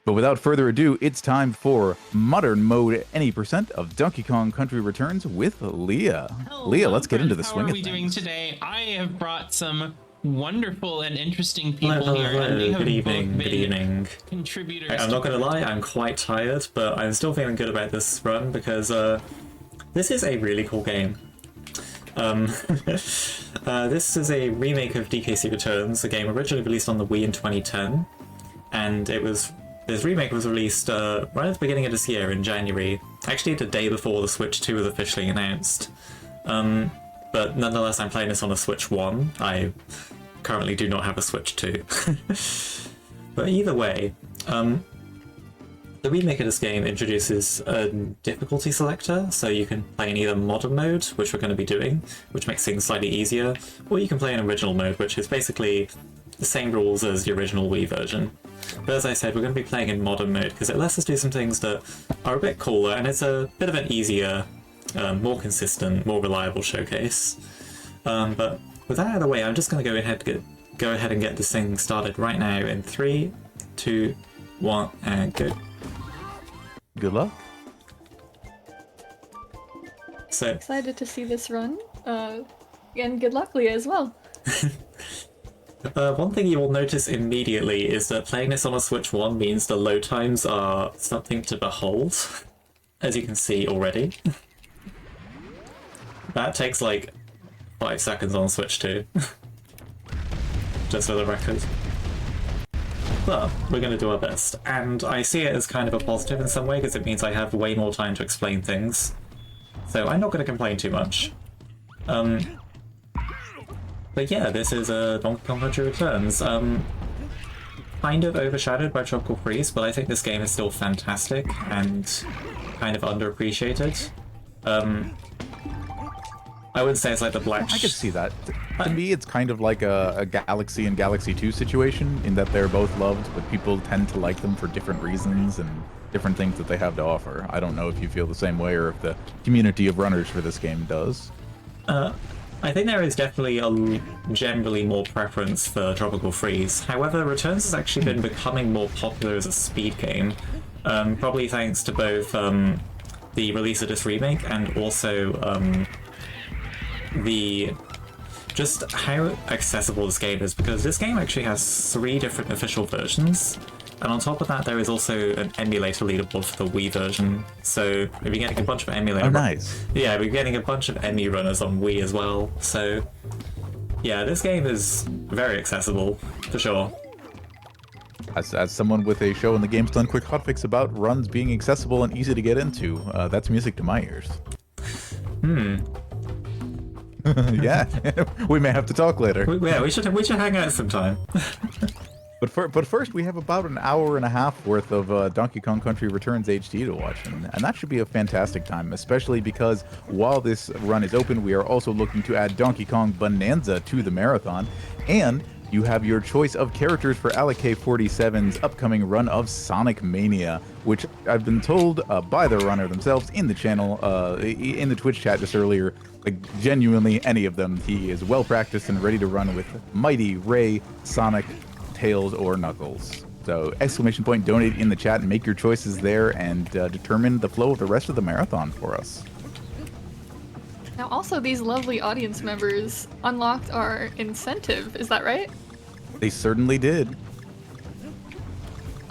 But without further ado, it's time for Modern Mode Any Percent of Donkey Kong Country Returns with Leah. Hello, Leah, let's get into the how swing are of we things. doing today? I have brought some wonderful and interesting people Hello, here. And they have good evening, both good been evening. Contributors. I'm not gonna lie, I'm quite tired, but I'm still feeling good about this run because this is a really cool game. This is a remake of DKC Returns, a game originally released on the Wii in 2010, and this remake was released right at the beginning of this year in January, actually the day before the Switch 2 was officially announced. But nonetheless, I'm playing this on a Switch 1. I currently do not have a Switch 2. But either way, the remake of this game introduces a difficulty selector, so you can play in either modern mode, which we're going to be doing, which makes things slightly easier, or you can play in original mode, which is basically the same rules as the original Wii version. But as I said, we're going to be playing in modern mode because it lets us do some things that are a bit cooler, and it's a bit of an easier, more consistent, more reliable showcase. But with that out of the way, I'm just going to go ahead and get this thing started right now in 3, 2, 1, and go. Good luck. So Excited to see this run, and good luck, Leah, as well. one thing you will notice immediately is that playing this on a Switch 1 means the load times are something to behold, as you can see already. That takes like 5 seconds on Switch 2, just for the record. But we're going to do our best, and I see it as kind of a positive in some way because it means I have way more time to explain things. So I'm not going to complain too much. But yeah, this is Donkey Kong Country Returns. Kind of overshadowed by Tropical Freeze, but I think this game is still fantastic and kind of underappreciated. I wouldn't say it's like the Black... I could see that. To me, it's kind of like a Galaxy and Galaxy 2 situation, in that they're both loved, but people tend to like them for different reasons and different things that they have to offer. I don't know if you feel the same way or if the community of runners for this game does. I think there is definitely a generally more preference for Tropical Freeze. However, Returns has actually been becoming more popular as a speed game, probably thanks to both the release of this remake and also just how accessible this game is, because this game actually has 3 different official versions, and on top of that there is also an emulator leaderboard for the Wii version, so we'll be getting a bunch of emulator... Oh, nice. Yeah, we're getting a bunch of Emmy runners on Wii as well, so yeah, this game is very accessible, for sure. As someone with a show in the Games Done Quick hotfix about runs being accessible and easy to get into, that's music to my ears. Yeah, we may have to talk later. Yeah, we should hang out sometime. But first, we have about an hour and a half worth of Donkey Kong Country Returns HD to watch, and that should be a fantastic time, especially because while this run is open, we are also looking to add Donkey Kong Bonanza to the marathon, and you have your choice of characters for Alec-47's upcoming run of Sonic Mania, which I've been told by the runner themselves in the channel, in the Twitch chat just earlier, like genuinely any of them, he is well practiced and ready to run with Mighty, Ray, Sonic, Tails, or Knuckles. So exclamation point donate in the chat and make your choices there and determine the flow of the rest of the marathon for us. Now, also, these lovely audience members unlocked our incentive, is that right? They certainly did.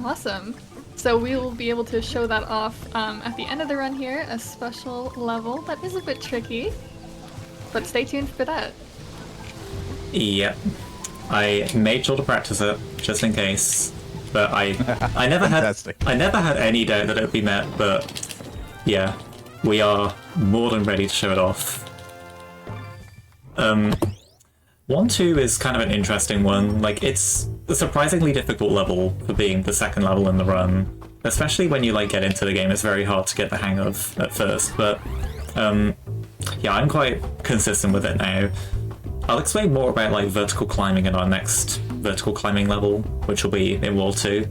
Awesome. So we will be able to show that off at the end of the run here, a special level that is a bit tricky, but stay tuned for that. Yep. I made sure to practice it, just in case. But I never had any doubt that it would be met, but yeah, we are more than ready to show it off. 1-2 is kind of an interesting one. Like, it's a surprisingly difficult level for being the second level in the run. Especially when you like get into the game, it's very hard to get the hang of at first, but yeah, I'm quite consistent with it now. I'll explain more about like vertical climbing in our next vertical climbing level, which will be in World 2.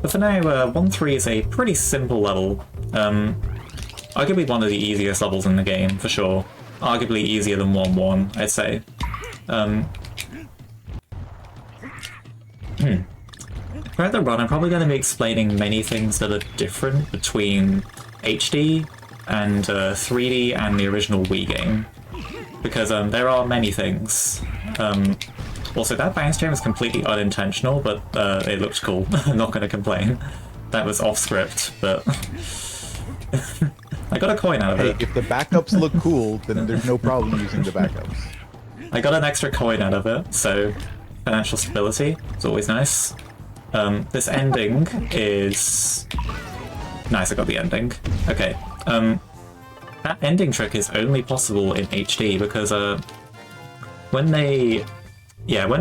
But for now, 1-3 is a pretty simple level. Arguably one of the easiest levels in the game, for sure. Arguably easier than 1-1, I'd say. throughout the run, I'm probably going to be explaining many things that are different between HD and 3D and the original Wii game. Because there are many things. Also, that bounce jam is completely unintentional, but it looked cool. I'm not going to complain. That was off script, but I got a coin out of Hey, it. if the backups look cool, then there's no problem using the backups. I got an extra coin out of it, so financial stability is always nice. This ending is... Nice, I got the ending. Okay. That ending trick is only possible in HD because when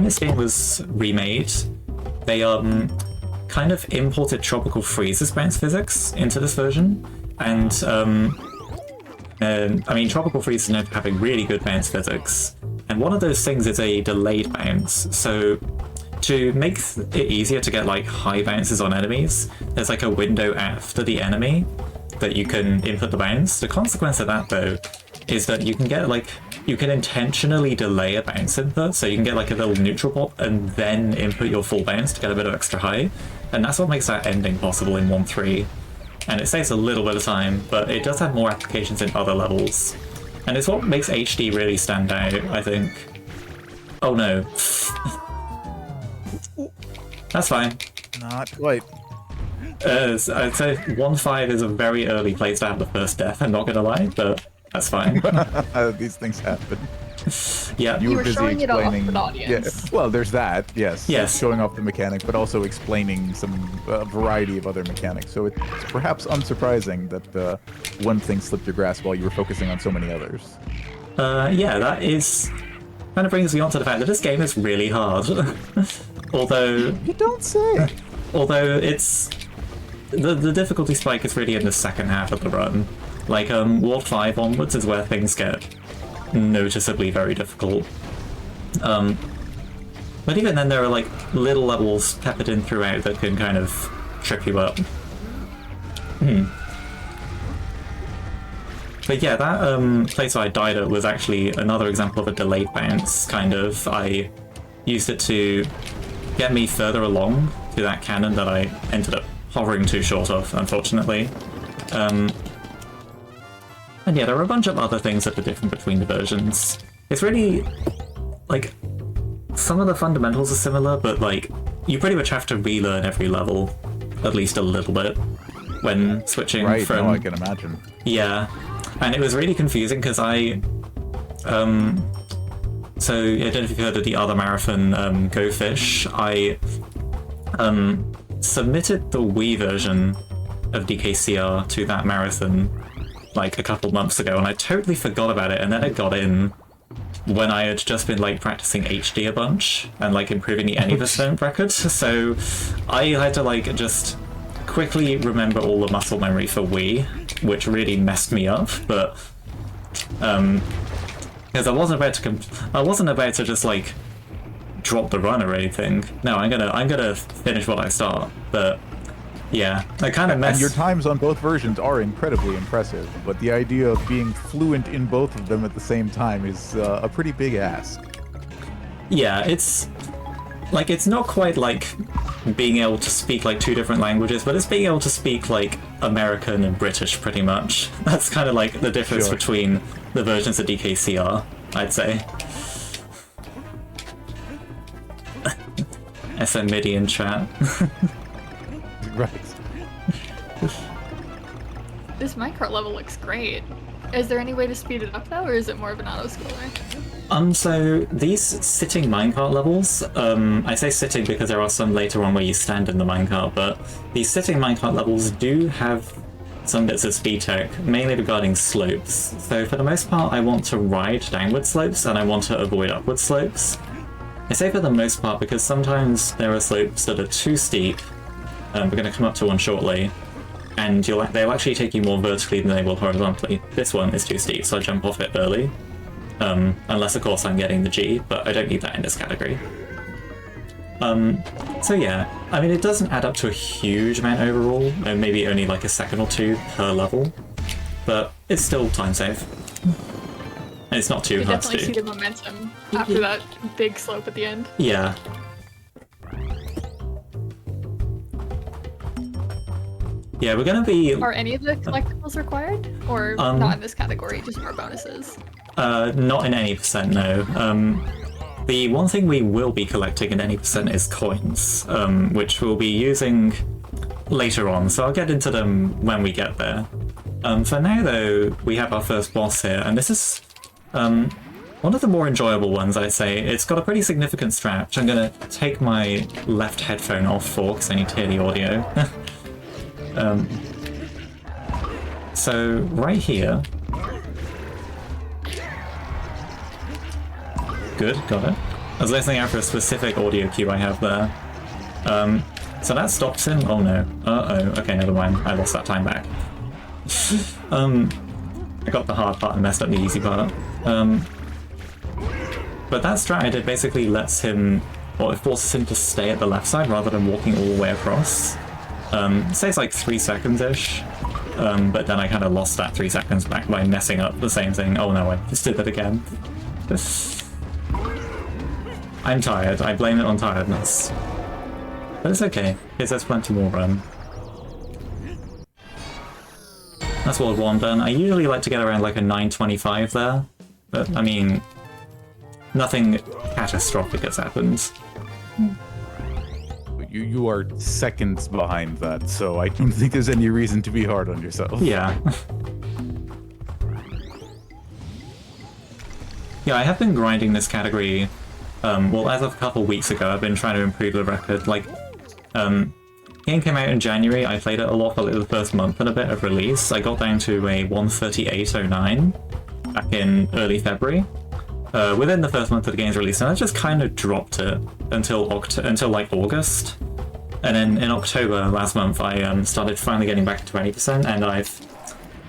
this game was remade, they kind of imported Tropical Freeze's bounce physics into this version, and I mean, Tropical Freeze is known for having really good bounce physics, and one of those things is a delayed bounce. So to make it easier to get like high bounces on enemies, there's like a window after the enemy that you can input the bounce. The consequence of that though is that you can intentionally delay a bounce input, so you can get like a little neutral pop and then input your full bounce to get a bit of extra high, and that's what makes that ending possible in 1.3. And it saves a little bit of time, but it does have more applications in other levels. And it's what makes HD really stand out, I think. Oh no. That's fine. Not quite. I'd say 1.5 is a very early place to have the first death, I'm not gonna lie, but that's fine. These things happen. Yeah. You were busy showing it off for explaining. the audience. Yeah, well, there's that. Yes. Yes. Showing off the mechanics, but also explaining some variety of other mechanics. So it's perhaps unsurprising that one thing slipped your grasp while you were focusing on so many others. Yeah, that is... kind of brings me on to the fact that this game is really hard. Although... You don't say. Although it's... The difficulty spike is really in the second half of the run. Like, World 5 onwards is where things get noticeably very difficult. But even then there are like little levels peppered in throughout that can kind of trip you up. But yeah, that place I died at was actually another example of a delayed bounce, kind of. I used it to get me further along to that cannon that I ended up hovering too short of, unfortunately. And yeah, there are a bunch of other things that are different between the versions. It's really, like, some of the fundamentals are similar, but like, you pretty much have to relearn every level, at least a little bit, when switching Right, from... no, I can imagine. Yeah, and it was really confusing because I... So, I don't know if you've heard of the other marathon, Go Fish. I submitted the Wii version of DKCR to that marathon like a couple months ago, and I totally forgot about it, and then it got in when I had just been like practicing HD a bunch and like improving the Any% record, so I had to like just quickly remember all the muscle memory for Wii, which really messed me up, but because I wasn't about to just like drop the run or anything. No, I'm gonna finish what I start, but yeah, I kind of messed. And your times on both versions are incredibly impressive, but the idea of being fluent in both of them at the same time is a pretty big ask. Yeah, it's like, it's not quite like being able to speak like two different languages, but it's being able to speak like American and British pretty much. That's kind of like the difference Sure. between the versions of DKCR, I'd say. SM MIDI in chat. Right. This minecart level looks great. Is there any way to speed it up though, or is it more of an auto-scroller? So these sitting minecart levels, I say sitting because there are some later on where you stand in the minecart, but these sitting minecart levels do have some bits of speed tech, mainly regarding slopes. So for the most part, I want to ride downward slopes and I want to avoid upward slopes. I say for the most part because sometimes there are slopes that are too steep. We're going to come up to one shortly, and they'll actually take you more vertically than they will horizontally. This one is too steep, so I jump off it early. Unless, of course, I'm getting the G, but I don't need that in this category. So yeah, I mean, it doesn't add up to a huge amount overall, maybe only like a second or two per level, but it's still time safe. And it's not too You hard to definitely do. see the momentum after that big slope at the end. Yeah. Yeah, we're gonna be Are any of the collectibles required? Or not in this category, just more bonuses? not in any percent, no. The one thing we will be collecting in any percent is coins, which we'll be using later on, so I'll get into them when we get there. For now, though, we have our first boss here, and this is one of the more enjoyable ones, I'd say. It's got a pretty significant strat, which I'm going to take my left headphone off for, because I need to hear the audio. So, right here... Good, got it. I was listening out for a specific audio cue I have there. So that stops him? Oh no. Uh-oh. Okay, never mind. I lost that time back. I got the hard part and messed up the easy part. But that strat I did basically lets him, or it forces him to stay at the left side rather than walking all the way across. Saves like 3 seconds-ish. But then I kind of lost that 3 seconds back by messing up the same thing. Oh no, I just did that again. I'm tired. I blame it on tiredness. But it's okay, because there's plenty more run. That's World 1 done. I usually like to get around like a 9:25 there. But, I mean, nothing catastrophic has happened. You are seconds behind that, so I don't think there's any reason to be hard on yourself. Yeah. Yeah, I have been grinding this category. Well, as of a couple weeks ago, I've been trying to improve the record. Like, game came out in January, I played it a lot for like the first month and a bit of release. I got down to a 138.09 back in early February. Within the first month of the game's release, and I just kind of dropped it until like August. And then in October last month, I started finally getting back to 20%, and I've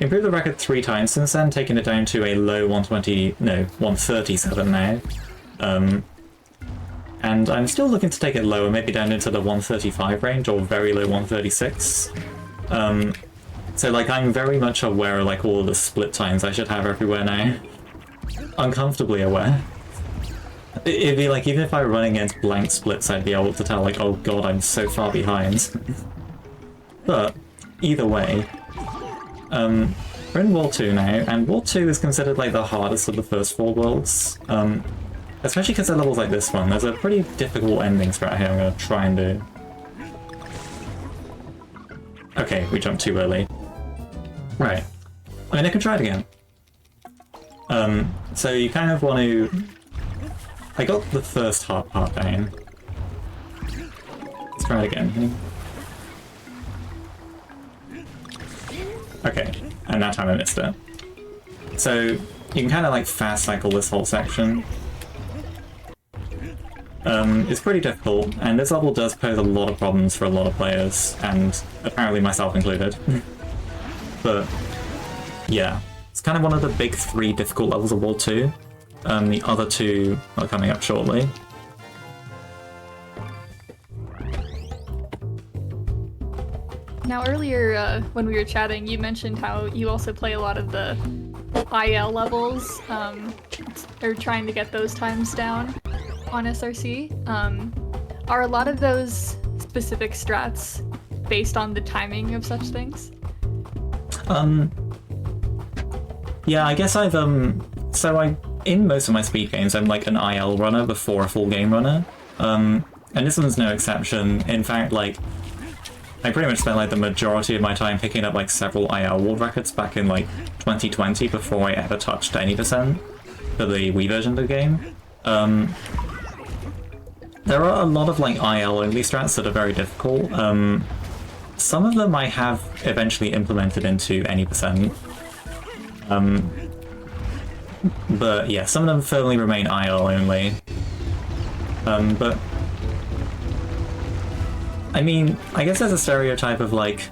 improved the record 3 times since then, taking it down to a low 137 now. And I'm still looking to take it lower, maybe down into the 135 range, or very low 136. So like, I'm very much aware of like all the split times I should have everywhere now. Uncomfortably aware. It'd be like, even if I were running against blank splits, I'd be able to tell like, oh god, I'm so far behind. But, either way, we're in World 2 now, and World 2 is considered like the hardest of the first 4 worlds. Especially because they're levels like this one. There's a pretty difficult ending strat here I'm going to try and do. Okay, we jumped too early. Right. I mean, I can try it again. So you kind of want to... I got the first hard part down. Let's try it again. Okay, and that time I missed it. So you can kind of like fast cycle this whole section. It's pretty difficult, and this level does pose a lot of problems for a lot of players, and apparently myself included. But yeah, it's kind of one of the big 3 difficult levels of World 2. The other 2 are coming up shortly. Now earlier, when we were chatting, you mentioned how you also play a lot of the IL levels, or trying to get those times down on SRC. Are a lot of those specific strats based on the timing of such things? Yeah, I guess I've, in most of my speed games, I'm like an IL runner before a full game runner. And this one's no exception. In fact, like, I pretty much spent like the majority of my time picking up like several IL world records back in like 2020 before I ever touched any percent for the Wii version of the game. There are a lot of like IL only strats that are very difficult. Some of them I have eventually implemented into any percent. But yeah, some of them firmly remain IL only. But I mean, I guess there's a stereotype of like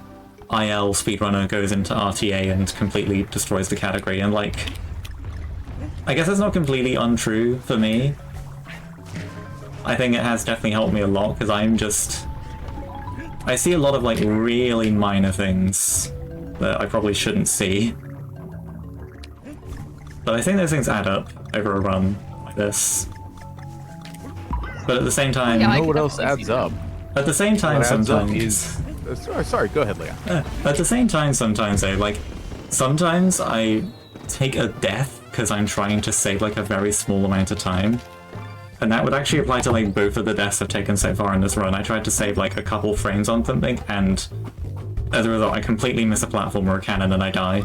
IL speedrunner goes into RTA and completely destroys the category, and like, I guess that's not completely untrue for me. I think it has definitely helped me a lot, because I see a lot of like really minor things that I probably shouldn't see. But I think those things add up over a run like this. But at the same time... You know what else adds up? At the same time, what adds up sometimes... is sorry, go ahead, Leon. At the same time, sometimes though, like, sometimes I take a death because I'm trying to save like a very small amount of time. And that would actually apply to like both of the deaths I've taken so far in this run. I tried to save like a couple frames on something, and as a result, I completely miss a platform or a cannon and I die.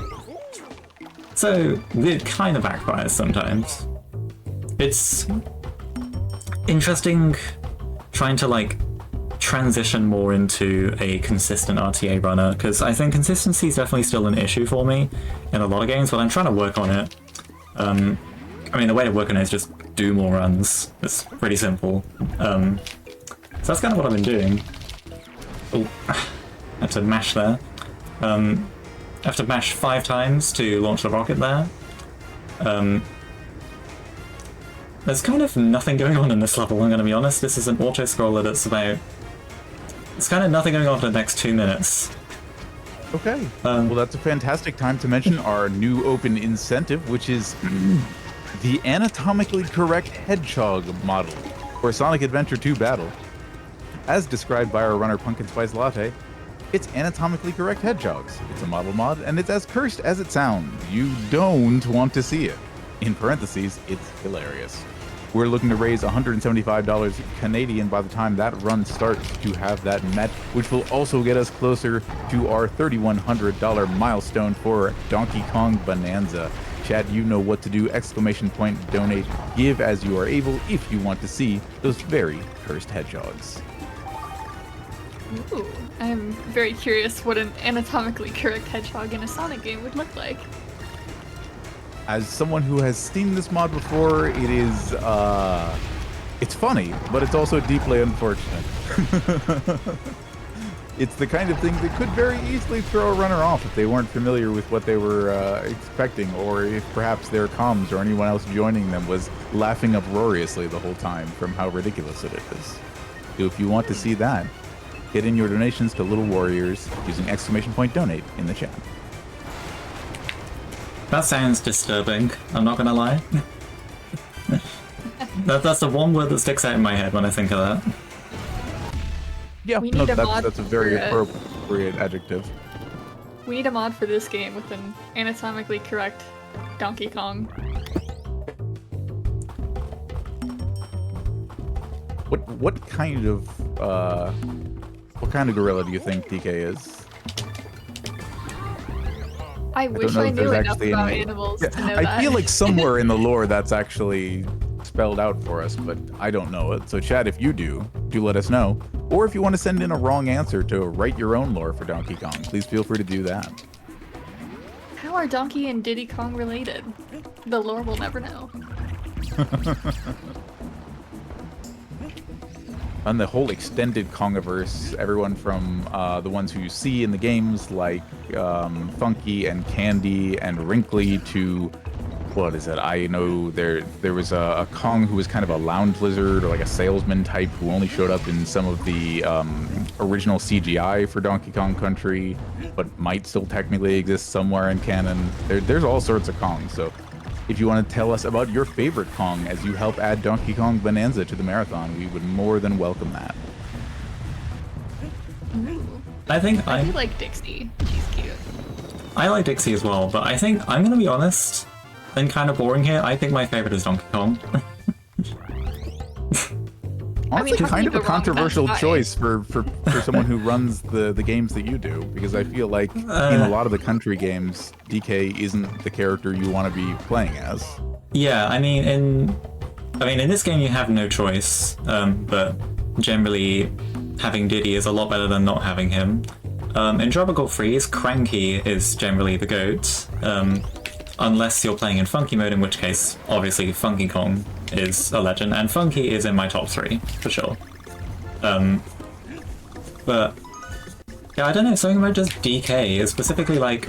So it kind of backfires sometimes. It's interesting trying to like transition more into a consistent RTA runner, because I think consistency is definitely still an issue for me in a lot of games, but I'm trying to work on it. I mean, the way to work on it is just do more runs. It's pretty simple. So that's kind of what I've been doing. Oh, I had to mash there. I have to mash 5 times to launch the rocket there. There's kind of nothing going on in this level, I'm gonna be honest. This is an auto-scroller that's about... There's kind of nothing going on for the next 2 minutes. Okay. Well, that's a fantastic time to mention our new open incentive, which is the anatomically correct hedgehog model for Sonic Adventure 2 Battle. As described by our runner Pumpkin Spice Latte, it's anatomically correct hedgehogs. It's a model mod, and it's as cursed as it sounds. You don't want to see it. In parentheses, it's hilarious. We're looking to raise $175 Canadian by the time that run starts to have that met, which will also get us closer to our $3,100 milestone for Donkey Kong Bonanza. Chat, you know what to do. ! Donate. Give as you are able if you want to see those very cursed hedgehogs. Ooh, I'm very curious what an anatomically correct hedgehog in a Sonic game would look like. As someone who has seen this mod before, it is, it's funny, but it's also deeply unfortunate. It's the kind of thing that could very easily throw a runner off if they weren't familiar with what they were expecting, or if perhaps their comms or anyone else joining them was laughing uproariously the whole time from how ridiculous it is. So if you want to see that, get in your donations to Little Warriors using ! Donate in the chat. That sounds disturbing, I'm not gonna lie. That's the one word that sticks out in my head when I think of that. Yeah, We no, need a mod that's a very for, appropriate adjective. We need a mod for this game with an anatomically correct Donkey Kong. What kind of gorilla do you think DK is? I wish I knew enough about animals to know that. I feel like somewhere in the lore that's actually spelled out for us, but I don't know it. So chat, if you do let us know. Or if you want to send in a wrong answer to write your own lore for Donkey Kong, please feel free to do that. How are Donkey and Diddy Kong related? The lore will never know. On the whole extended Kongiverse, everyone from the ones who you see in the games, like Funky and Candy and Wrinkly, to what is it? I know there was a Kong who was kind of a lounge lizard or like a salesman type who only showed up in some of the original CGI for Donkey Kong Country, but might still technically exist somewhere in canon. There's all sorts of Kongs, so if you want to tell us about your favorite Kong as you help add Donkey Kong Bonanza to the marathon, we would more than welcome that. Ooh. I think I do like Dixie. She's cute. I like Dixie as well, but I think I'm gonna be honest and kind of boring here. I think my favorite is Donkey Kong. Honestly, how kind can of you a go wrong? controversial That's choice for someone who runs the games that you do, because I feel like in a lot of the country games, DK isn't the character you want to be playing as. Yeah, I mean in this game you have no choice, but generally having Diddy is a lot better than not having him. In Tropical Freeze, Cranky is generally the GOAT, unless you're playing in Funky mode, in which case, obviously, Funky Kong is a legend, and Funky is in my top 3, for sure. But, yeah, I don't know, something about just DK is specifically, like,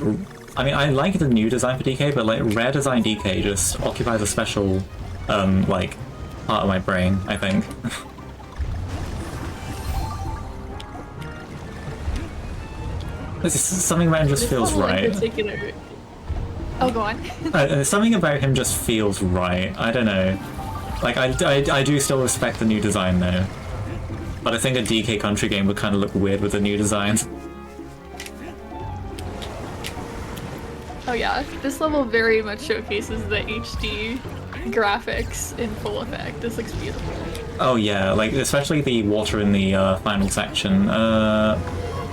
I mean, I like the new design for DK, but, like, rare design DK just occupies a special, like, part of my brain, I think. This is something about him just feels right. In particular... Oh, go on. Something about him just feels right. I don't know. Like, I do still respect the new design, though. But I think a DK Country game would kind of look weird with the new design. Oh yeah, this level very much showcases the HD graphics in full effect. This looks beautiful. Oh yeah, like especially the water in the final section. I'm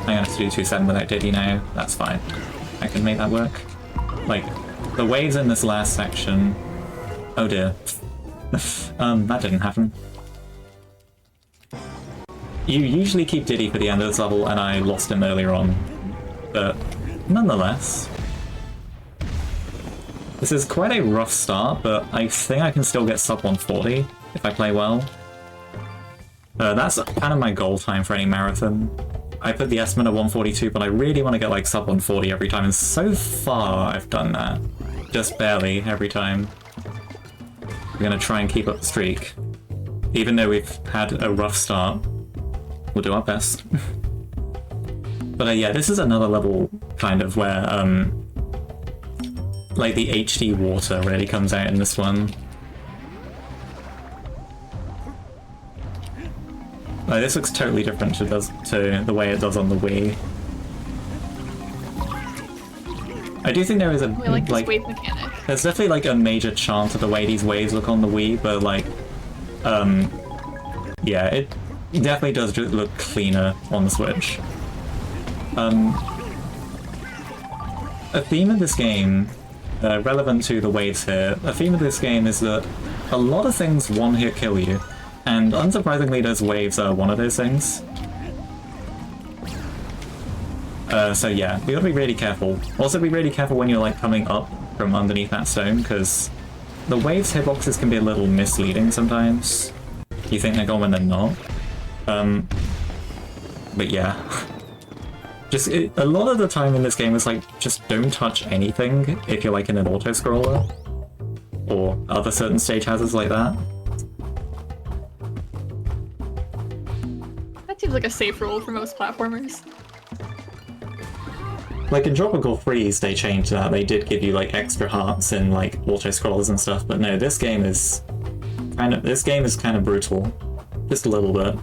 gonna have to do 2-7 without Diddy now. That's fine. I can make that work. Like, the waves in this last section... Oh dear. That didn't happen. You usually keep Diddy for the end of this level, and I lost him earlier on. But, nonetheless... This is quite a rough start, but I think I can still get sub 140 if I play well. That's kind of my goal time for any marathon. I put the estimate at 142, but I really want to get like sub 140 every time, and so far I've done that. Just barely every time. We're gonna try and keep up the streak. Even though we've had a rough start, we'll do our best. But yeah, this is another level kind of where like the HD water really comes out in this one. Like, this looks totally different to the way it does on the Wii. I do think there is a I like this wave mechanic. there's definitely like a major charm to the way these waves look on the Wii, but like, yeah, it definitely does just look cleaner on the Switch. A theme of this game, relevant to the waves here, a theme of this game is that a lot of things one-hit kill you. And unsurprisingly, those waves are one of those things. So yeah, we gotta be really careful. Also be really careful when you're like coming up from underneath that stone, because the waves hitboxes can be a little misleading sometimes. You think they're gone when they're not. But yeah. Just, a lot of the time in this game is like, just don't touch anything if you're like in an auto-scroller. Or other certain stage hazards like that. Seems like a safe rule for most platformers. Like in Tropical Freeze, they changed that. They did give you like extra hearts and like auto scrollers and stuff, but no, this game is kind of brutal, just a little bit.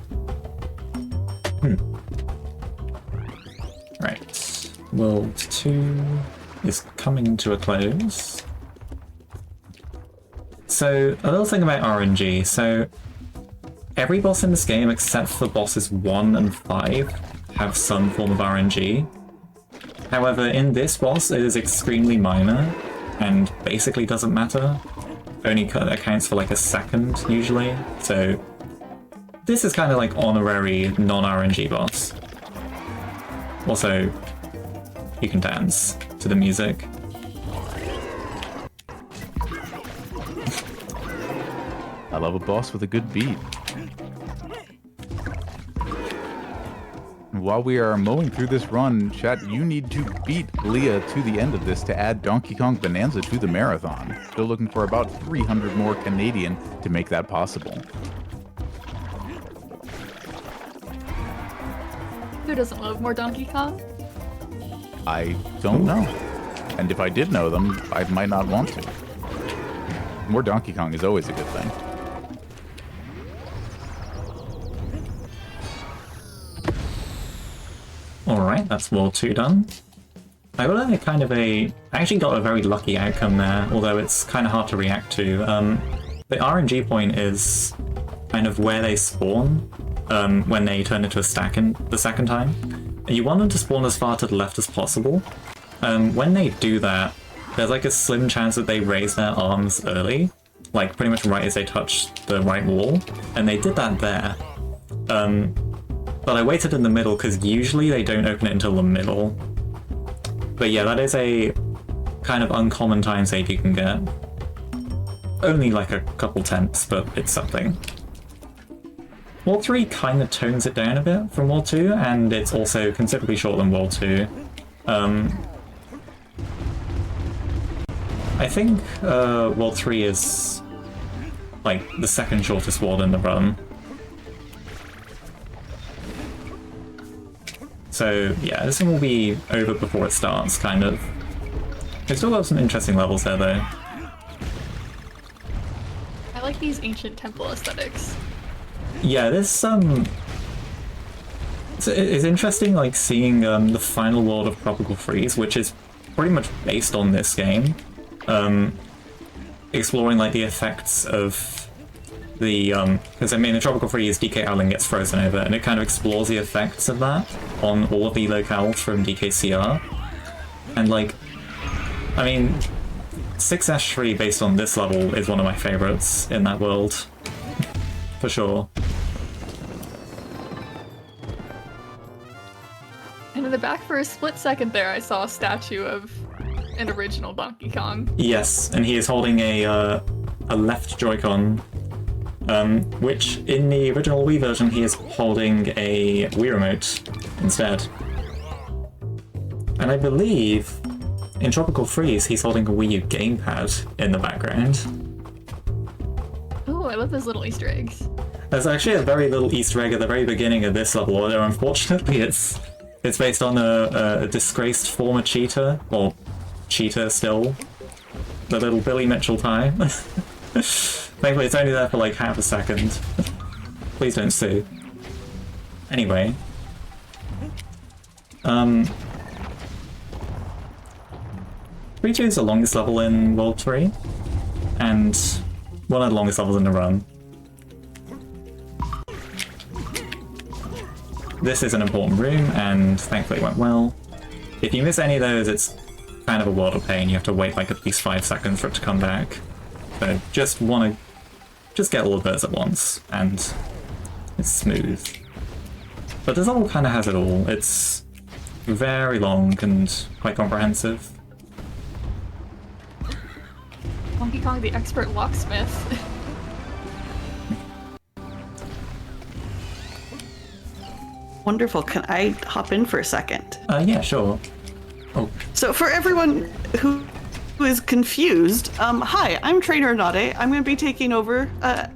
Right, World 2 is coming to a close. So a little thing about RNG. So every boss in this game, except for bosses 1 and 5, have some form of RNG. However, in this boss, it is extremely minor, and basically doesn't matter. Only accounts for like a second, usually. So, this is kind of like honorary non-RNG boss. Also, you can dance to the music. I love a boss with a good beat. While we are mowing through this run, chat, you need to beat Leah to the end of this to add Donkey Kong Bonanza to the marathon. Still looking for about 300 more Canadian to make that possible. Who doesn't love more Donkey Kong? I don't know. And if I did know them, I might not want to. More Donkey Kong is always a good thing. Alright, that's World 2 done. I got I actually got a very lucky outcome there, although it's kind of hard to react to. The RNG point is kind of where they spawn when they turn into a stack the second time. And you want them to spawn as far to the left as possible. When they do that, there's like a slim chance that they raise their arms early, like pretty much right as they touch the right wall, and they did that there. But I waited in the middle because usually they don't open it until the middle. But yeah, that is a kind of uncommon time save you can get. Only like a couple tenths, but it's something. World 3 kind of tones it down a bit from World 2, and it's also considerably shorter than World 2. I think World 3 is like the second shortest world in the run. So yeah, this one will be over before it starts, kind of. We've still got some interesting levels there, though. I like these ancient temple aesthetics. Yeah, this So it's interesting, like, seeing the final world of Tropical Freeze, which is pretty much based on this game, exploring, like, the effects of the, because, I mean, in Tropical Freeze, DK Island gets frozen over, and it kind of explores the effects of that on all of the locales from DKCR. And, like, I mean, 6-3 based on this level is one of my favorites in that world, for sure. And in the back for a split second there, I saw a statue of an original Donkey Kong. Yes, and he is holding a left Joy-Con, which in the original Wii version he is holding a Wii Remote instead. And I believe in Tropical Freeze he's holding a Wii U gamepad in the background. Oh, I love those little Easter eggs. There's actually a very little Easter egg at the very beginning of this level, although unfortunately it's based on a disgraced former cheater, or cheater still, the little Billy Mitchell tie. Thankfully it's only there for like half a second. Please don't sue. Anyway. 3-2 is the longest level in World 3, and one of the longest levels in the run. This is an important room, and thankfully it went well. If you miss any of those, it's kind of a world of pain. You have to wait like at least 5 seconds for it to come back. So just get all the birds at once, and it's smooth. But this level kind of has it all. It's very long and quite comprehensive. Donkey Kong the expert locksmith. Wonderful. Can I hop in for a second? Yeah, sure. Oh, So for everyone who is confused, hi, I'm Trainer Nade. I'm going to be taking over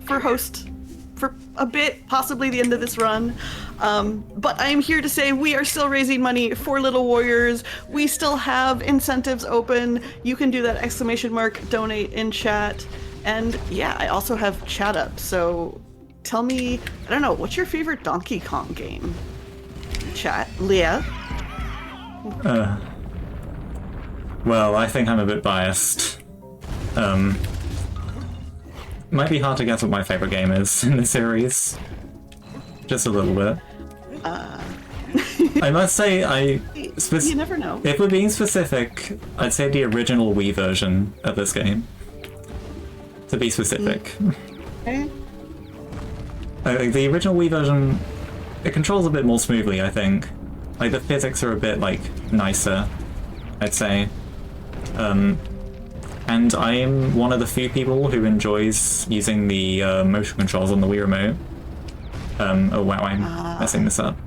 for host for a bit, possibly the end of this run. But I am here to say we are still raising money for Little Warriors. We still have incentives open. You can do that exclamation mark donate in chat. And yeah, I also have chat up. So tell me, I don't know, what's your favorite Donkey Kong game? Chat. Leah? well, I think I'm a bit biased. Might be hard to guess what my favorite game is in the series. Just a little bit. I must say, You never know. if we're being specific, I'd say the original Wii version of this game. To be specific. Okay. I think the original Wii version, it controls a bit more smoothly, I think. Like, the physics are a bit, like, nicer, I'd say. And I am one of the few people who enjoys using the motion controls on the Wii Remote. Oh wow, I'm messing this up.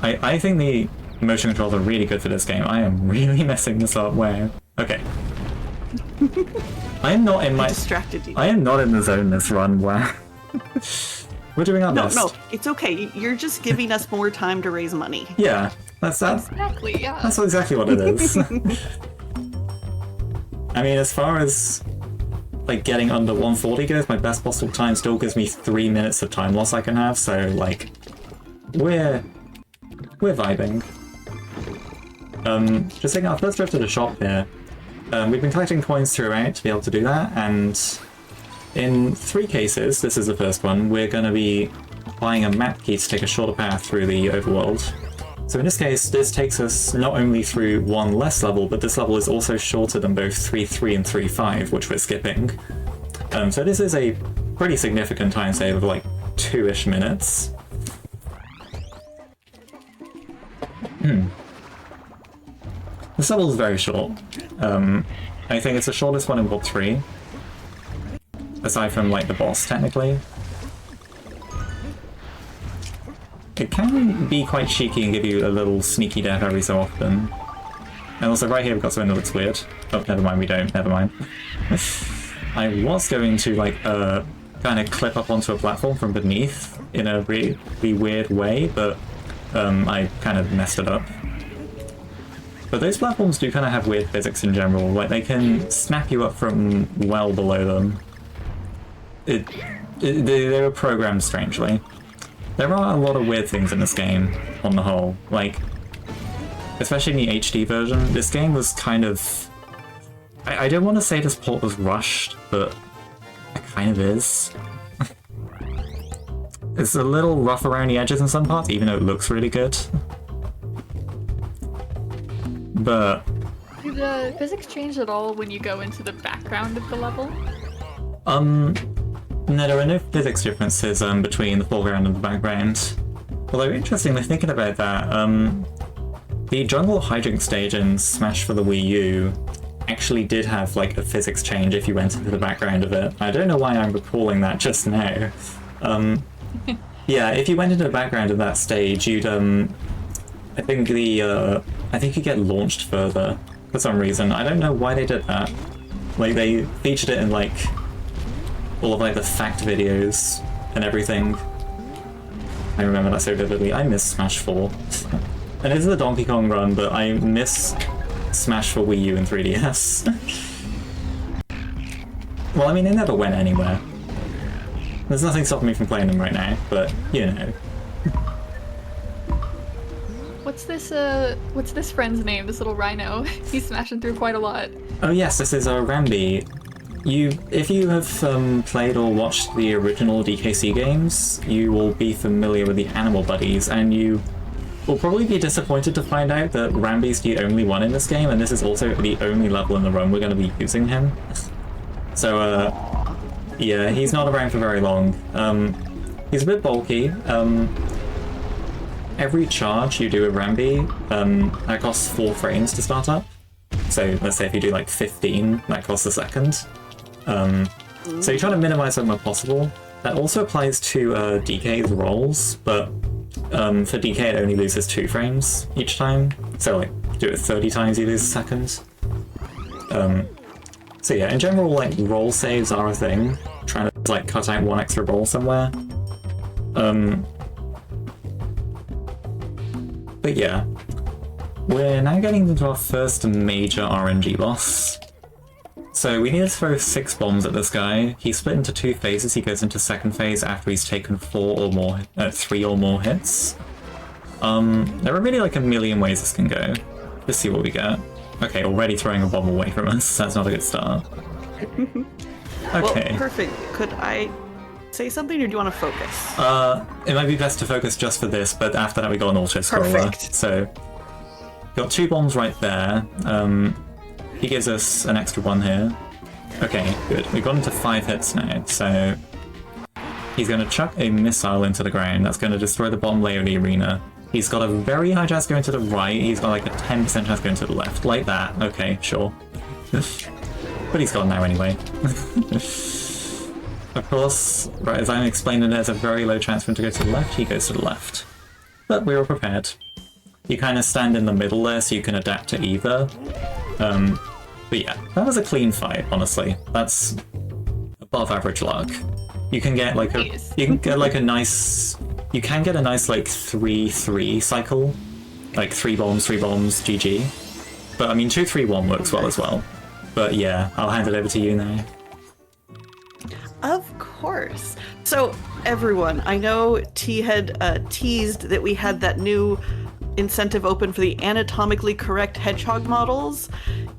I think the motion controls are really good for this game. I am really messing this up. Where? Okay. I am not in my... Distracted you. I am not in the zone this run. Wow. We're doing our best. No, it's okay. You're just giving us more time to raise money. Yeah, that's Exactly, yeah. that's exactly what it is. I mean, as far as like getting under 140 goes, my best possible time still gives me 3 minutes of time loss I can have. So like, we're vibing. Just taking our first trip to the shop here. We've been collecting coins throughout to be able to do that, and in 3 cases, this is the first one, we're going to be buying a map key to take a shorter path through the overworld. So in this case, this takes us not only through one less level, but this level is also shorter than both 3-3 and 3-5, which we're skipping. So this is a pretty significant time save of like 2-ish minutes. This level is very short. I think it's the shortest one in World 3. Aside from, like, the boss, technically. It can be quite cheeky and give you a little sneaky death every so often. And also, right here we've got something that looks weird. Oh, never mind, we don't. Never mind. I was going to, like, kind of clip up onto a platform from beneath in a really weird way, but I kind of messed it up. But those platforms do kind of have weird physics in general. Like, they can snap you up from well below them. They were programmed strangely. there are a lot of weird things in this game, on the whole. Like, especially in the HD version, this game was kind of... I don't want to say this port was rushed, but it kind of is. It's a little rough around the edges in some parts, even though it looks really good. But... Do the physics change at all when you go into the background of the level? No, there are no physics differences between the foreground and the background. Although, interestingly, thinking about that, the jungle hijink stage in Smash for the Wii U actually did have, like, a physics change if you went into the background of it. I don't know why I'm recalling that just now. Yeah, if you went into the background of that stage, you'd, I think you get launched further for some reason. I don't know why they did that. Like, they featured it in, like, all of, like, the fact videos and everything. I remember that so vividly. I miss Smash 4. And this is a Donkey Kong run, but I miss Smash for Wii U and 3DS. Well, I mean, they never went anywhere. There's nothing stopping me from playing them right now, but, you know. What's this friend's name, this little rhino? He's smashing through quite a lot. Oh yes, this is Rambi. If you have played or watched the original DKC games, you will be familiar with the animal buddies, and you will probably be disappointed to find out that Rambi's the only one in this game, and this is also the only level in the run we're going to be using him. So, yeah, he's not around for very long. He's a bit bulky. Every charge you do with Rambi, that costs 4 frames to start up. So let's say if you do like 15, that costs a second. So you try to minimize them where possible. That also applies to DK's rolls, but for DK it only loses 2 frames each time. So like, do it 30 times you lose a second. So yeah, in general, like, roll saves are a thing. Trying to like cut out 1 extra roll somewhere. But yeah, we're now getting into our first major RNG boss. So we need to throw 6 bombs at this guy. He's split into 2 phases. He goes into second phase after he's taken 3 or more hits. There are really like a million ways this can go. Let's see what we get. Okay, already throwing a bomb away from us. That's not a good start. Okay. Well, perfect. Could I say something, or do you want to focus? It might be best to focus just for this, but after that we got an auto-scroller. Perfect. So, got 2 bombs right there. He gives us an extra 1 here. Okay, good. We've got into 5 hits now, so he's going to chuck a missile into the ground. That's going to destroy the bottom layer of the arena. He's got a very high chance going to the right. He's got like a 10% chance going to the left. Like that. Okay, sure. But he's gone now anyway. Of course, right as I'm explaining, there's a very low chance for him to go to the left. He goes to the left. But we were prepared. You kind of stand in the middle there so you can adapt to either. But yeah, that was a clean fight, honestly. That's above average luck. You can get like a nice like 3-3 cycle. Like 3 bombs, GG. But I mean 2-3-1 works well as well. But yeah, I'll hand it over to you now. Of course. So everyone, I know T had teased that we had that new incentive open for the anatomically correct hedgehog models.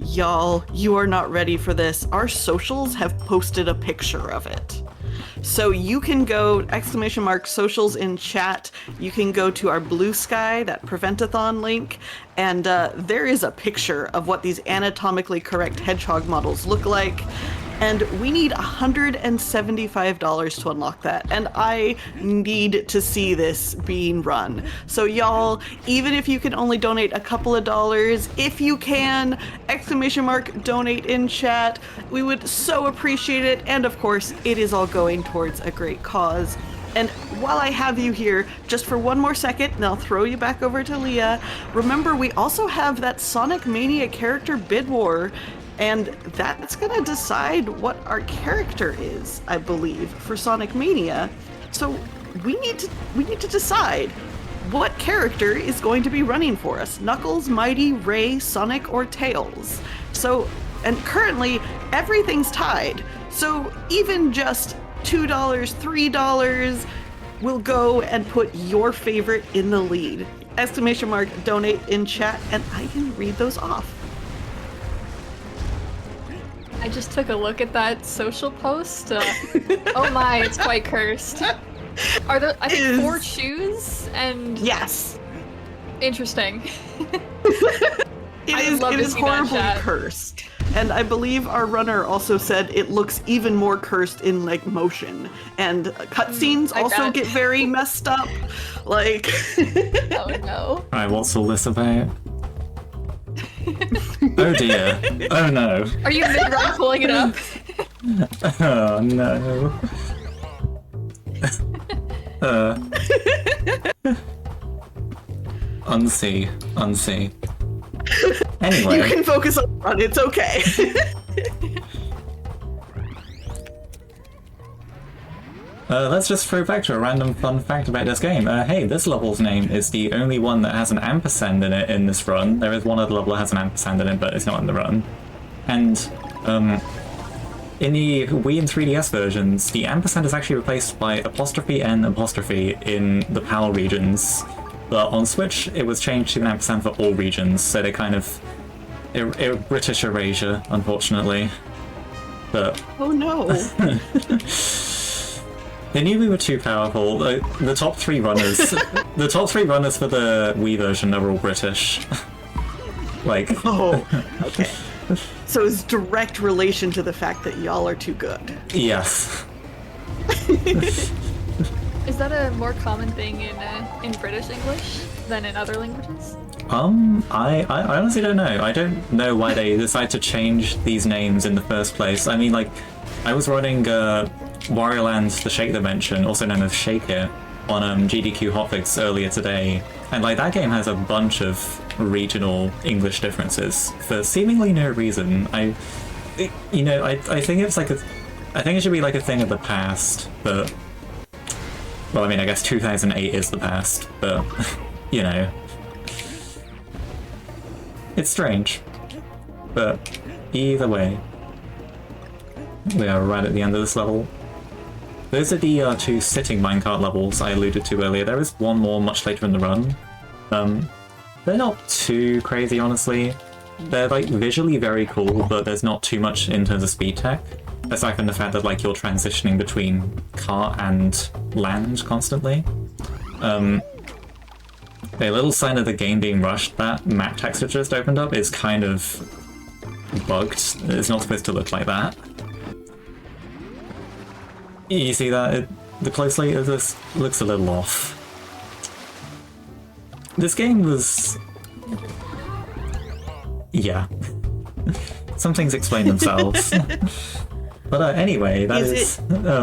Y'all, you are not ready for this. Our socials have posted a picture of it. So you can go, !socials in chat, you can go to our Bluesky, that Prevent-A-Thon link, and there is a picture of what these anatomically correct hedgehog models look like. And we need $175 to unlock that, and I need to see this being run. So y'all, even if you can only donate a couple of dollars, if you can, !donate in chat, we would so appreciate it, and of course, it is all going towards a great cause. And while I have you here, just for one more second, and I'll throw you back over to Leah, remember we also have that Sonic Mania character bid war, and that's gonna decide what our character is, I believe, for Sonic Mania. So we need to decide what character is going to be running for us. Knuckles, Mighty, Ray, Sonic, or Tails. So, and currently everything's tied. So even just $2, $3, will go and put your favorite in the lead. Exclamation mark donate in chat, and I can read those off. I just took a look at that social post. Oh my, it's quite cursed. Are there, I think, 4 shoes and... Yes. Interesting. It is horribly cursed. And I believe our runner also said it looks even more cursed in like motion. And cutscenes also get very messed up. Like oh no. Alright, what's all this about? Oh dear. Oh no. Are you mid-run pulling it up? Oh no. Unsee. Anyway. You can focus on run, it's okay. Let's just throw back to a random fun fact about this game. Hey, this level's name is the only one that has an ampersand in it in this run. There is one other level that has an ampersand in it, but it's not in the run. And, in the Wii and 3DS versions, the ampersand is actually replaced by apostrophe N apostrophe in the PAL regions. But on Switch, it was changed to an ampersand for all regions, so they kind of... British erasure, unfortunately. But... Oh no. They knew we were too powerful. The top 3 runners... the top 3 runners for the Wii version are all British. Like... Oh, okay. So it's direct relation to the fact that y'all are too good. Yes. Is that a more common thing in British English than in other languages? I honestly don't know. I don't know why they decided to change these names in the first place. I mean, like, I was running Wario Land: The Shake Dimension, also known as Shake It, on GDQ Hotfix earlier today, and like that game has a bunch of regional English differences for seemingly no reason. I think it's like I think it should be like a thing of the past, but well, I mean, I guess 2008 is the past, but you know, it's strange. But either way, we are right at the end of this level. Those are the 2 sitting minecart levels I alluded to earlier. There is one more much later in the run. They're not too crazy, honestly. They're like visually very cool, but there's not too much in terms of speed tech. Aside from the fact that like you're transitioning between cart and land constantly. A little sign of the game being rushed, that map texture just opened up is kind of bugged. It's not supposed to look like that. You see that? The closely this looks a little off. This game was... yeah. Some things explain themselves. But anyway, that is...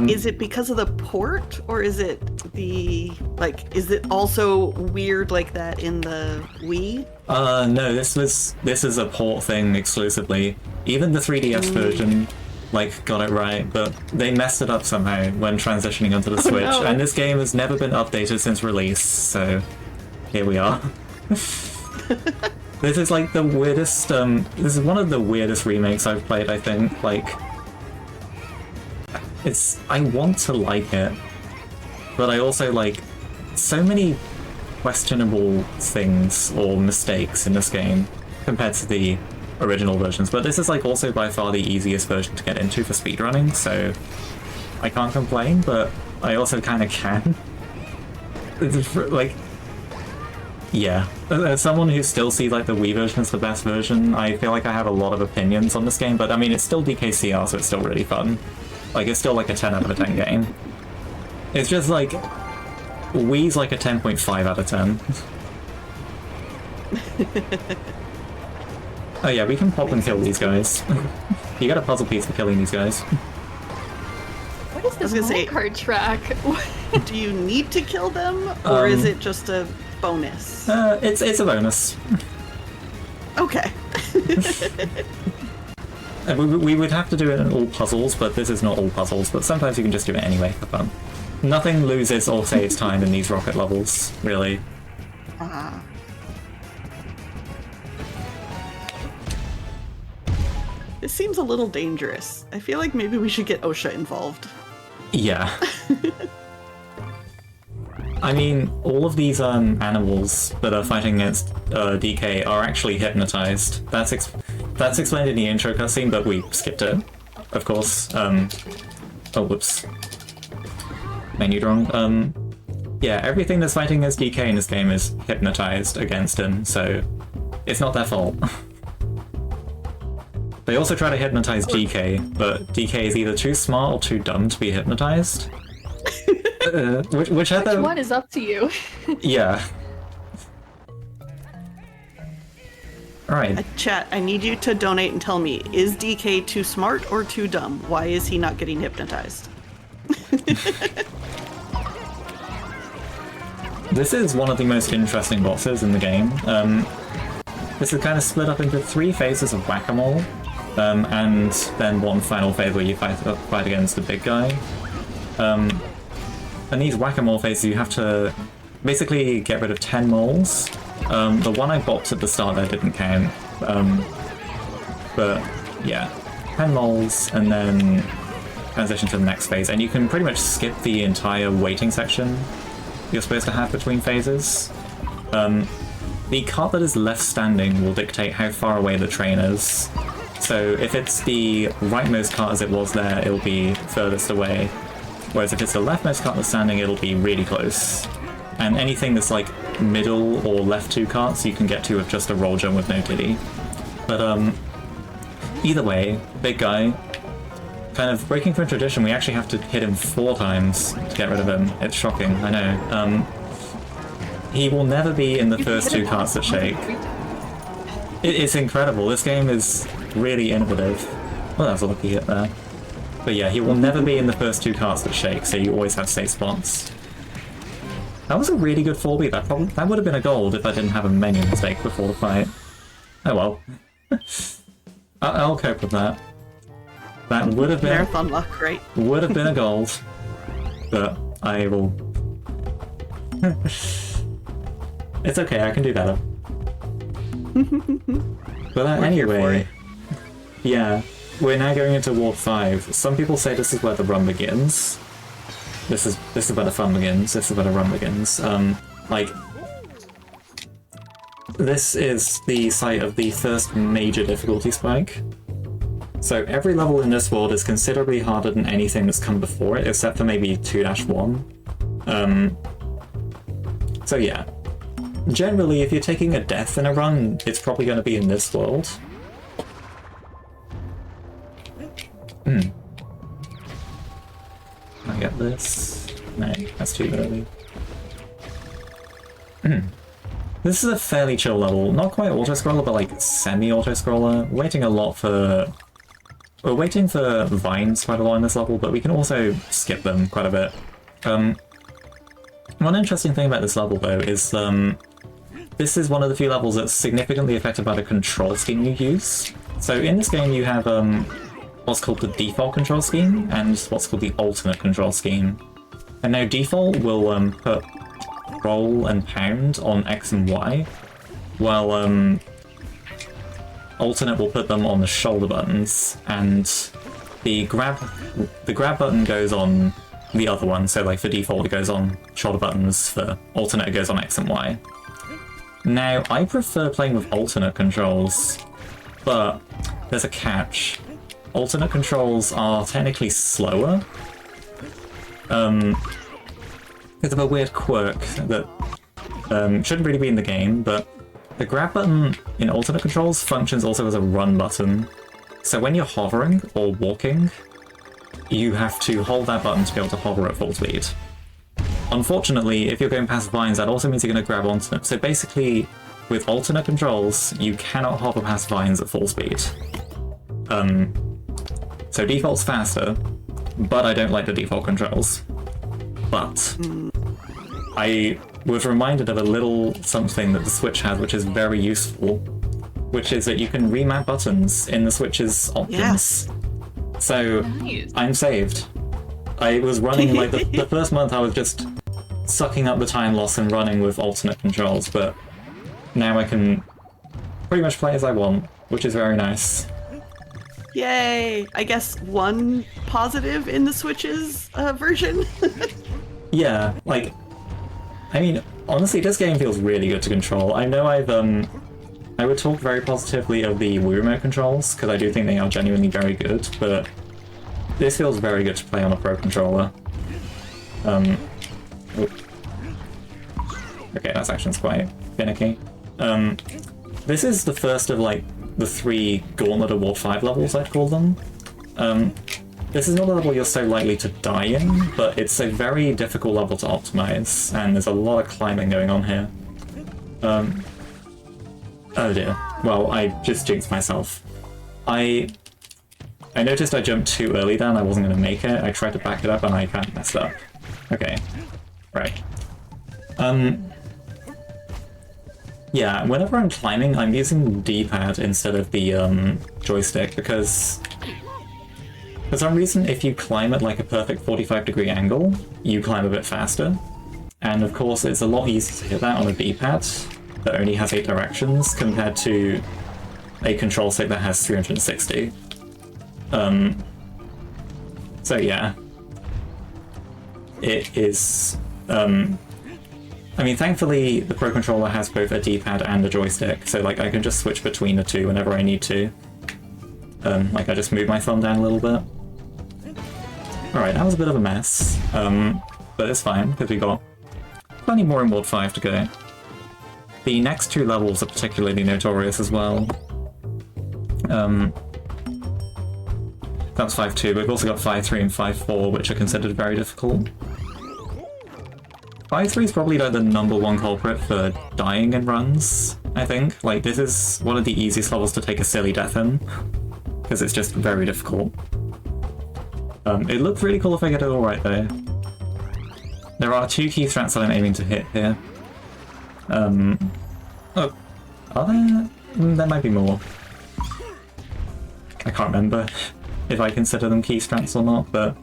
Is it because of the port, or is it the... like, is it also weird like that in the Wii? No, this is a port thing exclusively. Even the 3DS version... like, got it right, but they messed it up somehow when transitioning onto the Switch, no. and this game has never been updated since release, so here we are. This is like the weirdest, this is one of the weirdest remakes I've played, I think. Like, I want to like it, but I also like so many questionable things or mistakes in this game compared to the original versions, but this is like also by far the easiest version to get into for speedrunning, so I can't complain, but I also kind of can. It's like, yeah, as someone who still sees like the Wii version as the best version, I feel like I have a lot of opinions on this game, but I mean, it's still DKCR, so it's still really fun. Like, it's still like a 10 out of a 10 game. It's just like, Wii's like a 10.5 out of 10. Oh yeah, we can pop and kill these guys. You get a puzzle piece for killing these guys. What is this minecart track? Do you need to kill them, or is it just a bonus? It's a bonus. Okay. We would have to do it in all puzzles, but this is not all puzzles, but sometimes you can just do it anyway for fun. Nothing loses or saves time in these rocket levels, really. This seems a little dangerous. I feel like maybe we should get OSHA involved. Yeah. I mean, all of these animals that are fighting against DK are actually hypnotized. That's explained in the intro cutscene, but we skipped it, of course. Oh, whoops. Menued wrong. Yeah, everything that's fighting against DK in this game is hypnotized against him, so it's not their fault. They also try to hypnotize DK, but DK is either too smart or too dumb to be hypnotized. Which one is up to you. Yeah. Alright. Chat, I need you to donate and tell me, is DK too smart or too dumb? Why is he not getting hypnotized? This is one of the most interesting bosses in the game. This is kind of split up into 3 phases of whack-a-mole, and then one final phase where you fight against the big guy. And these whack-a-mole phases, you have to basically get rid of 10 moles. The one I bopped at the start there didn't count. But yeah, 10 moles and then transition to the next phase. And you can pretty much skip the entire waiting section you're supposed to have between phases. The cart that is left standing will dictate how far away the train is. So if it's the rightmost cart as it was there, it'll be furthest away. Whereas if it's the leftmost cart that's standing, it'll be really close. And anything that's like middle or left 2 carts you can get to with just a roll jump with no diddy. But either way, big guy, kind of breaking from tradition, we actually have to hit him 4 times to get rid of him. It's shocking, I know. He will never be in the first 2 carts that shake. It's incredible. This game is really innovative. Well, that was a lucky hit there. But yeah, he will never be in the first 2 carts that shake, so you always have safe spots. That was a really good 4B. That would have been a gold if I didn't have a menu mistake before the fight. Oh well. I'll cope with that. That would have been... Marathon luck, right? Would have been a gold. But I will... It's okay, I can do better. But anyway... Yeah, we're now going into Ward 5. Some people say this is where the run begins. This is where the fun begins. This is where the run begins. Like... This is the site of the first major difficulty spike. So every level in this world is considerably harder than anything that's come before it, except for maybe 2-1. So yeah. Generally, if you're taking a death in a run, it's probably going to be in this world. I get this. No, that's too early. This is a fairly chill level. Not quite auto-scroller, but like semi-auto-scroller. We're waiting for vines quite a lot in this level, but we can also skip them quite a bit. One interesting thing about this level, though, is this is one of the few levels that's significantly affected by the control scheme you use. So in this game you have what's called the default control scheme and what's called the alternate control scheme. And now default will put roll and pound on X and Y, while alternate will put them on the shoulder buttons, and the grab button goes on the other one. So like for default it goes on shoulder buttons, for alternate it goes on X and Y. Now I prefer playing with alternate controls, but there's a catch. Alternate controls are technically slower. It's a weird quirk that shouldn't really be in the game, but the grab button in alternate controls functions also as a run button. So when you're hovering or walking, you have to hold that button to be able to hover at full speed. Unfortunately, if you're going past vines, that also means you're going to grab onto them. So basically, with alternate controls, you cannot hover past vines at full speed. So default's faster, but I don't like the default controls. But I was reminded of a little something that the Switch has, which is very useful, which is that you can remap buttons in the Switch's options. Yes. So Nice. I'm saved. I was running, like, the first month I was just sucking up the time loss and running with alternate controls, but now I can pretty much play as I want, which is very nice. Yay! I guess one positive in the Switch's version. Yeah, like, I mean, honestly, this game feels really good to control. I know I would talk very positively of the Wii Remote controls, because I do think they are genuinely very good, but this feels very good to play on a Pro controller. Okay, that action's quite finicky. This is the first of, like, the 3 Gauntlet Award 5 levels, I'd call them. This is not a level you're so likely to die in, but it's a very difficult level to optimize, and there's a lot of climbing going on here. Oh dear. Well, I just jinxed myself. I noticed I jumped too early then, I wasn't going to make it. I tried to back it up and I kind of messed up. Okay. Right. Yeah, whenever I'm climbing, I'm using D-pad instead of the joystick, because for some reason, if you climb at like a perfect 45-degree angle, you climb a bit faster. And of course, it's a lot easier to hit that on a D-pad that only has 8 directions compared to a control stick that has 360. So yeah. It is... I mean, thankfully, the Pro Controller has both a D-pad and a joystick, so like I can just switch between the two whenever I need to. Like I just move my thumb down a little bit. Alright, that was a bit of a mess, but it's fine, because we got plenty more in World 5 to go. The next 2 levels are particularly notorious as well. That's 5-2, but we've also got 5-3 and 5-4, which are considered very difficult. 5-3 is probably like the #1 culprit for dying in runs, I think. Like, this is one of the easiest levels to take a silly death in, because it's just very difficult. It looked really cool if I get it all right, though. There are 2 key threats that I'm aiming to hit here. Oh, are there? There might be more. I can't remember if I consider them key strats or not, but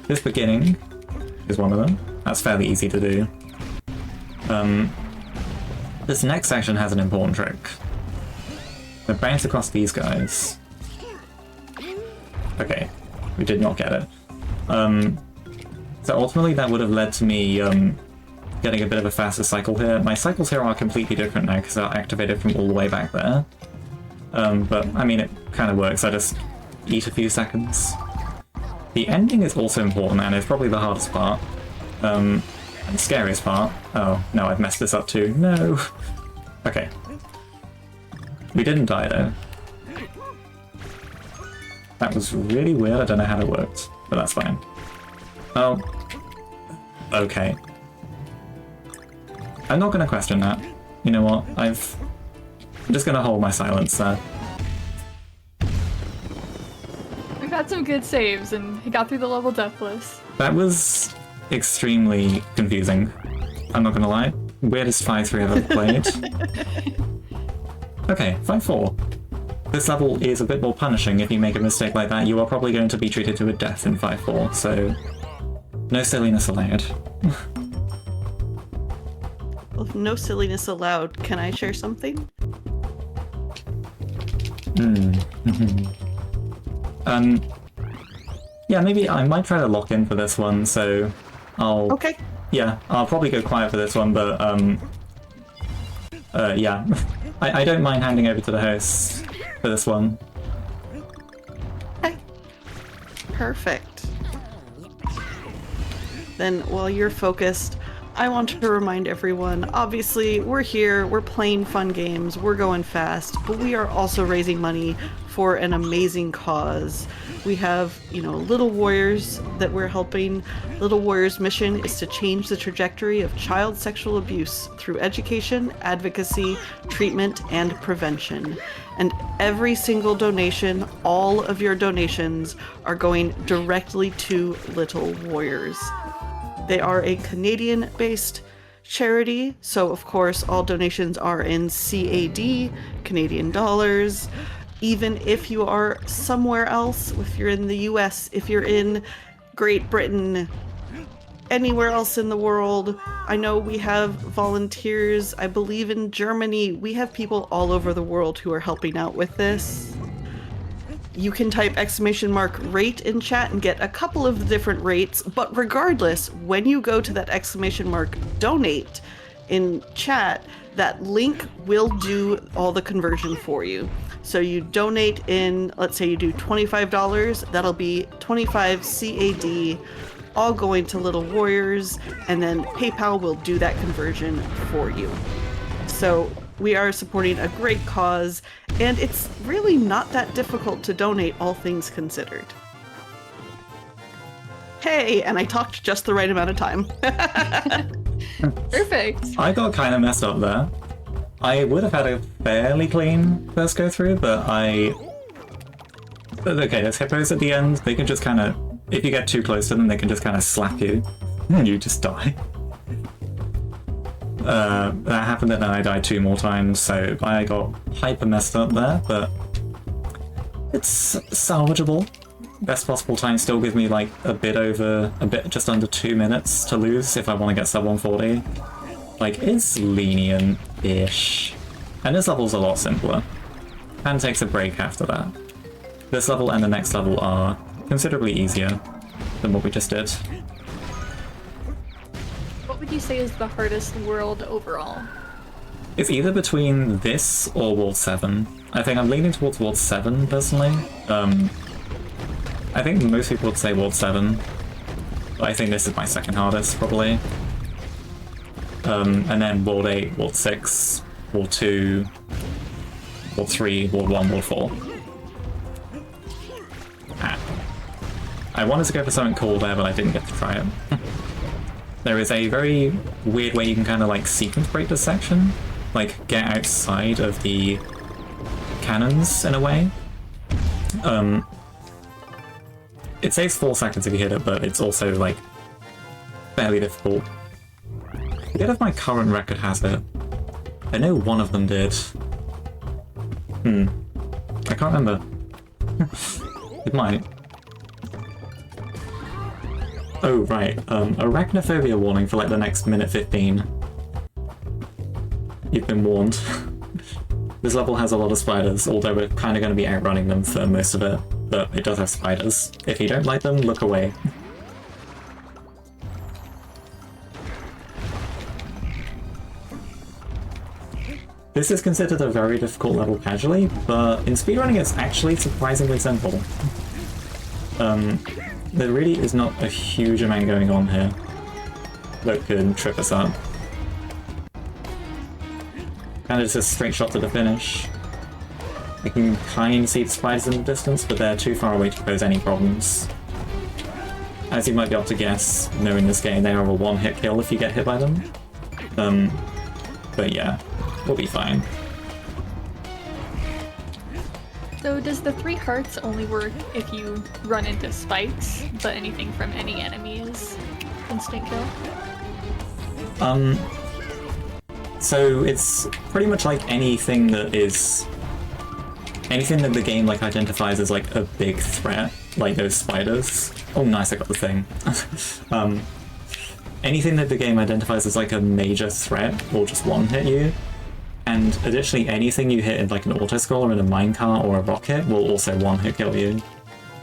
this beginning is one of them. That's fairly easy to do. This next section has an important trick. So bounce across these guys. Okay, we did not get it. So ultimately that would have led to me getting a bit of a faster cycle here. My cycles here are completely different now because they're activated from all the way back there. But I mean, it kind of works. I just eat a few seconds. The ending is also important, and it's probably the hardest part. And the scariest part. Oh, no, I've messed this up too. No! Okay. We didn't die, though. That was really weird. I don't know how it worked, but that's fine. Oh. Okay. I'm not going to question that. You know what? I'm just going to hold my silence there. We've had some good saves, and he got through the level deathless. That was extremely confusing. I'm not going to lie. Weirdest 5-3 I've ever played. Okay, 5-4. This level is a bit more punishing. If you make a mistake like that, you are probably going to be treated to a death in 5-4, so no silliness allowed. Well, if no silliness allowed, can I share something? Yeah, maybe I might try to lock in for this one, so I'll... Okay. Yeah, I'll probably go quiet for this one, but, yeah. I don't mind handing over to the host for this one. Okay. Perfect. Then, while you're focused, I want to remind everyone, obviously, we're here, we're playing fun games, we're going fast, but we are also raising money for an amazing cause. We have, you know, Little Warriors that we're helping. Little Warriors' mission is to change the trajectory of child sexual abuse through education, advocacy, treatment, and prevention. And every single donation, all of your donations, are going directly to Little Warriors. They are a Canadian-based charity, so of course all donations are in CAD, Canadian dollars. Even if you are somewhere else, if you're in the US, if you're in Great Britain, anywhere else in the world, I know we have volunteers, I believe in Germany, we have people all over the world who are helping out with this. You can type !rate in chat and get a couple of different rates, but regardless, when you go to that !donate in chat, that link will do all the conversion for you. So you donate in, let's say you do $25, that'll be 25 CAD, all going to Little Warriors, and then PayPal will do that conversion for you. So we are supporting a great cause, and it's really not that difficult to donate, all things considered. Hey, and I talked just the right amount of time. Perfect. I got kind of messed up there. I would have had a fairly clean first go through, but okay, there's hippos at the end. They can just kind of, if you get too close to them, they can just kind of slap you, and you just die. That happened, and then I died 2 more times, so I got hyper messed up there, but it's salvageable. Best possible time still gives me like just under 2 minutes to lose if I want to get sub 140. Like, it's lenient-ish. And this level's a lot simpler. And takes a break after that. This level and the next level are considerably easier than what we just did. What would you say is the hardest world overall? It's either between this or World 7. I think I'm leaning towards World 7, personally. I think most people would say World 7. But I think this is my second hardest, probably. And then World 8, World 6, World 2, World 3, World 1, World 4. I wanted to go for something cool there, but I didn't get to try it. There is a very weird way you can kind of like sequence break this section. Like, get outside of the cannons, in a way. It saves 4 seconds if you hit it, but it's also, like, fairly difficult. I forget if my current record has it. I know one of them did. I can't remember. It might. Oh, right. Arachnophobia warning for, like, the next minute 15. You've been warned. This level has a lot of spiders, although we're kind of going to be outrunning them for most of it. But it does have spiders. If you don't like them, look away. This is considered a very difficult level casually, but in speedrunning it's actually surprisingly simple. There really is not a huge amount going on here that could trip us up. Kind of just a straight shot to the finish. I can kind of see the spiders in the distance, but they're too far away to pose any problems. As you might be able to guess, knowing this game, they are a one-hit kill if you get hit by them. But yeah, we'll be fine. So does the 3 hearts only work if you run into spikes, but anything from any enemy is instant kill? So it's pretty much like anything that the game like identifies as like a big threat, like those spiders. Oh nice, I got the thing. Anything that the game identifies as like a major threat will just one-hit you. And additionally, anything you hit in like an auto-scroller in a minecart or a rocket will also one-hit kill you.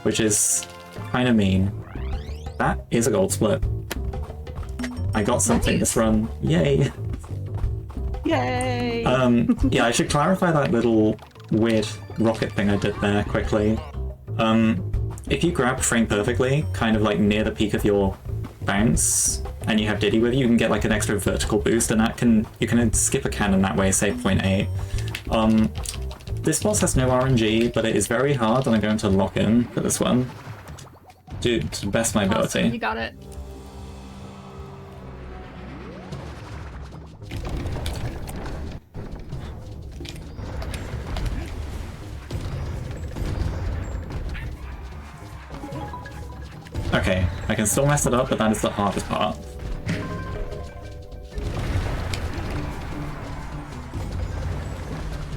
Which is kind of mean. That is a gold split. I got something this run. Yay! Yay! Yeah, I should clarify that little weird rocket thing I did there quickly. If you grab frame perfectly, kind of like near the peak of your bounce, and you have Diddy with you, you can get like an extra vertical boost, and you can skip a cannon that way, say 0.8. This boss has no RNG, but it is very hard, and I'm going to lock in for this one. To the best of my ability. Awesome, you got it. Okay, I can still mess it up, but that is the hardest part.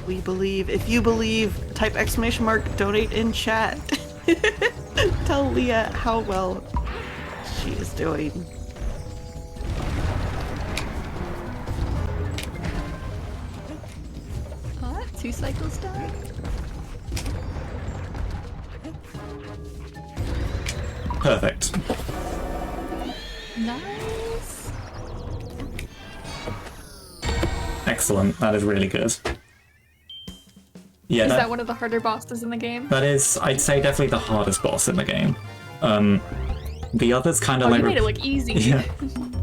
We believe. If you believe, type !donate in chat. Tell Leah how well she is doing. Oh, 2 cycles done. Perfect. Nice. Excellent. That is really good. Yeah, Is that one of the harder bosses in the game? that is, I'd say, definitely the hardest boss in the game. The others kind of Oh, like you made it look easy. yeah.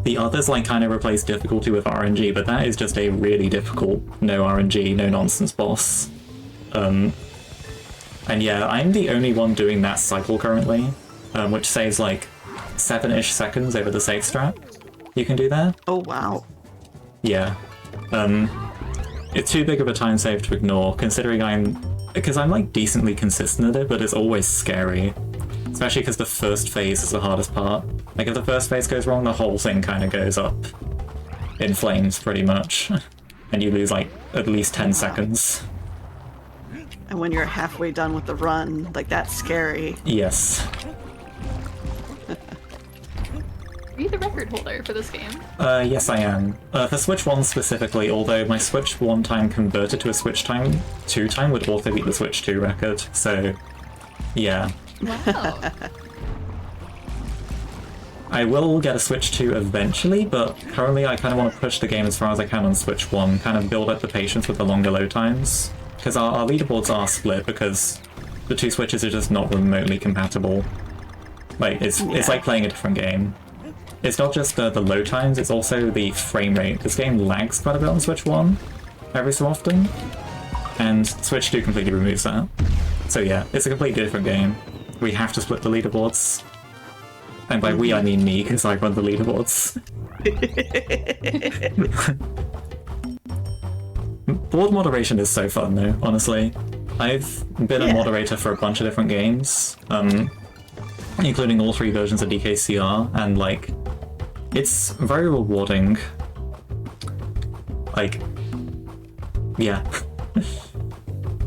The others like kind of replace difficulty with RNG, but that is just a really difficult no RNG, no nonsense boss. And yeah, I'm the only one doing that cycle currently, which saves like 7-ish seconds over the save strat. You can do that. Oh wow. Yeah. It's too big of a time save to ignore, considering because I'm like decently consistent at it, but it's always scary. Especially because the first phase is the hardest part. Like if the first phase goes wrong, the whole thing kind of goes up in flames pretty much. And you lose like at least 10 seconds. And when you're halfway done with the run, like that's scary. Yes. Are you the record holder for this game? Yes I am. For Switch 1 specifically, although my Switch 1 time converted to a Switch 2 time would also beat the Switch 2 record, so yeah. Wow. I will get a Switch 2 eventually, but currently I kind of want to push the game as far as I can on Switch 1, kind of build up the patience with the longer load times. Because our leaderboards are split because the two Switches are just not remotely compatible. Like, it's like playing a different game. It's not just the load times, it's also the frame rate. This game lags quite a bit on Switch 1 every so often, and Switch 2 completely removes that. So yeah, it's a completely different game. We have to split the leaderboards. And by we, I mean me, because I run the leaderboards. Board moderation is so fun, though, honestly. I've been a moderator for a bunch of different games, including all 3 versions of DKCR, and, like, it's very rewarding. Like, yeah.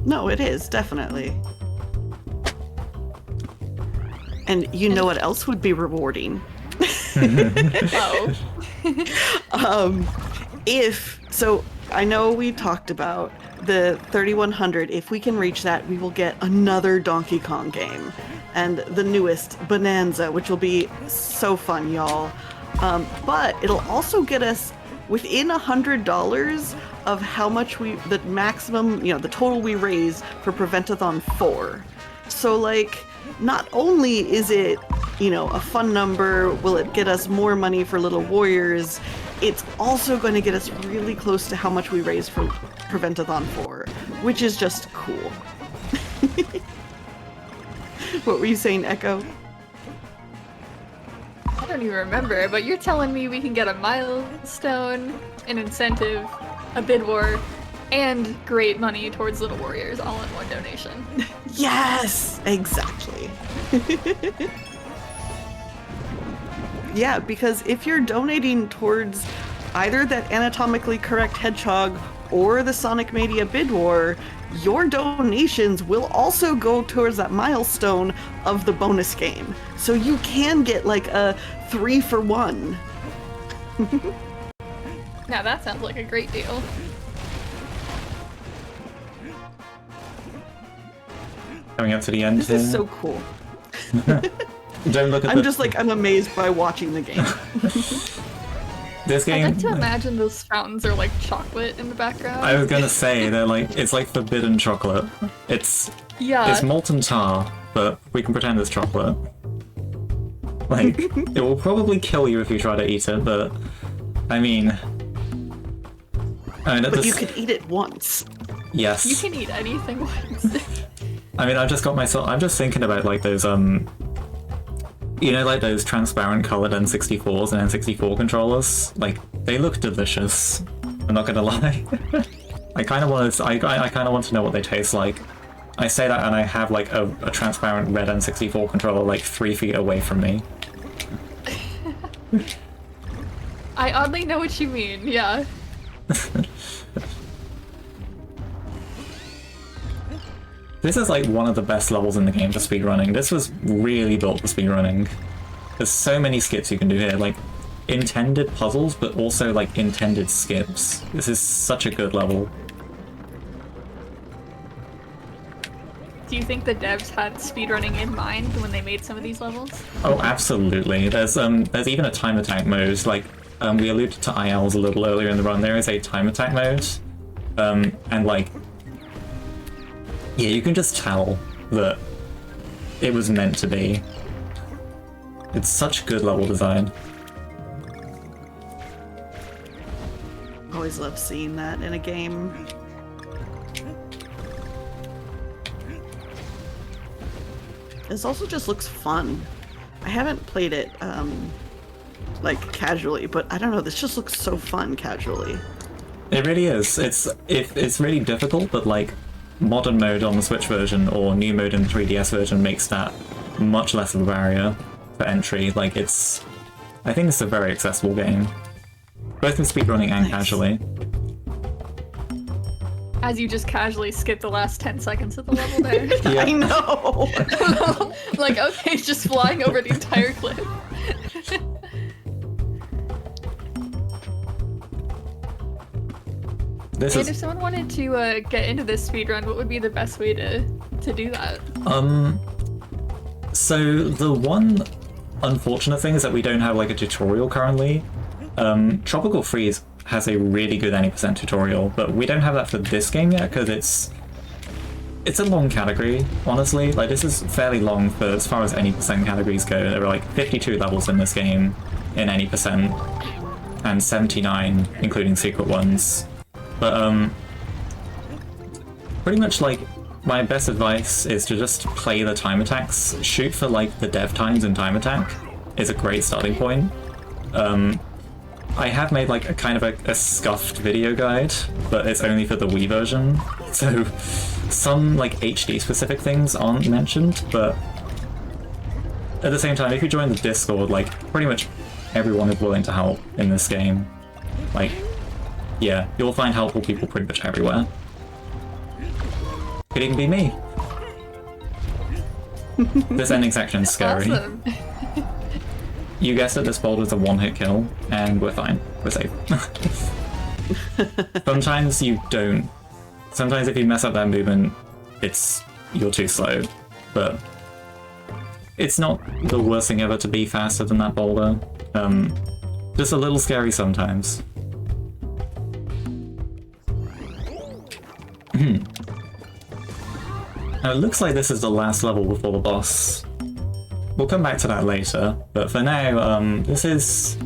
No, it is, definitely. And you know what else would be rewarding? So I know we talked about the 3100. If we can reach that, we will get another Donkey Kong game. And the newest, Bonanza, which will be so fun, y'all. But it'll also get us within $100 of how much the maximum, the total we raise for Prevent-A-Thon 4. So, like, not only is it, a fun number, will it get us more money for Little Warriors, it's also going to get us really close to how much we raise for Prevent-A-Thon 4, which is just cool. What were you saying, Echo? I don't even remember, but you're telling me we can get a milestone, an incentive, a bid war, and great money towards Little Warriors all in one donation. Yes, exactly. Yeah, because if you're donating towards either that anatomically correct hedgehog or the Sonic Mania bid war, your donations will also go towards that milestone of the bonus game. So you can get like a 3-for-1. Now that sounds like a great deal. Coming up to the end This here. is so cool. Don't look at I'm amazed by watching the game. This game. I like to imagine those fountains are like chocolate in the background. I was gonna say it's like forbidden chocolate. It's molten tar, but we can pretend it's chocolate. Like it will probably kill you if you try to eat it, but I mean, but you could eat it once. Yes. You can eat anything once. I mean, I'm just thinking about like those like those transparent colored N64s and N64 controllers. Like they look delicious. I'm not gonna lie. I kind of want to know what they taste like. I say that and I have like a transparent red N64 controller like 3 feet away from me. I oddly know what you mean, yeah. This is like one of the best levels in the game for speedrunning. This was really built for speedrunning. There's so many skips you can do here, like intended puzzles, but also like intended skips. This is such a good level. Do you think the devs had speedrunning in mind when they made some of these levels? Oh, absolutely. There's even a time attack mode. Like we alluded to ILs a little earlier in the run. There is a time attack mode, and like, yeah, you can just tell that it was meant to be. It's such good level design. Always love seeing that in a game. This also just looks fun. I haven't played it like casually, but I don't know, this just looks so fun casually. It really is. It's really difficult, but like modern mode on the Switch version or new mode in the 3DS version makes that much less of a barrier for entry. Like I think it's a very accessible game, both in speedrunning and casually. As you just casually skip the last 10 seconds of the level there. Yeah. I know! Like, okay, it's just flying over the entire cliff. And if someone wanted to get into this speedrun, what would be the best way to do that? So the one unfortunate thing is that we don't have like a tutorial currently. Tropical Freeze has a really good 90% tutorial, but we don't have that for this game yet because it's a long category, honestly. Like, this is fairly long for as far as any percent categories go. There are like 52 levels in this game in any percent, and 79 including secret ones. But pretty much like my best advice is to just play the time attacks. Shoot for like the dev times in time attack is a great starting point. I have made like a kind of a scuffed video guide, but it's only for the Wii version. So some like HD specific things aren't mentioned, but at the same time, if you join the Discord, like pretty much everyone is willing to help in this game. Like, yeah, you'll find helpful people pretty much everywhere. Could even be me. This ending section's scary. Awesome. You guessed it, this boulder's a one-hit kill, and we're fine. We're safe. Sometimes you don't. Sometimes if you mess up that movement, you're too slow. But it's not the worst thing ever to be faster than that boulder. Just a little scary sometimes. Now it looks like this is the last level before the boss. We'll come back to that later, but for now, this is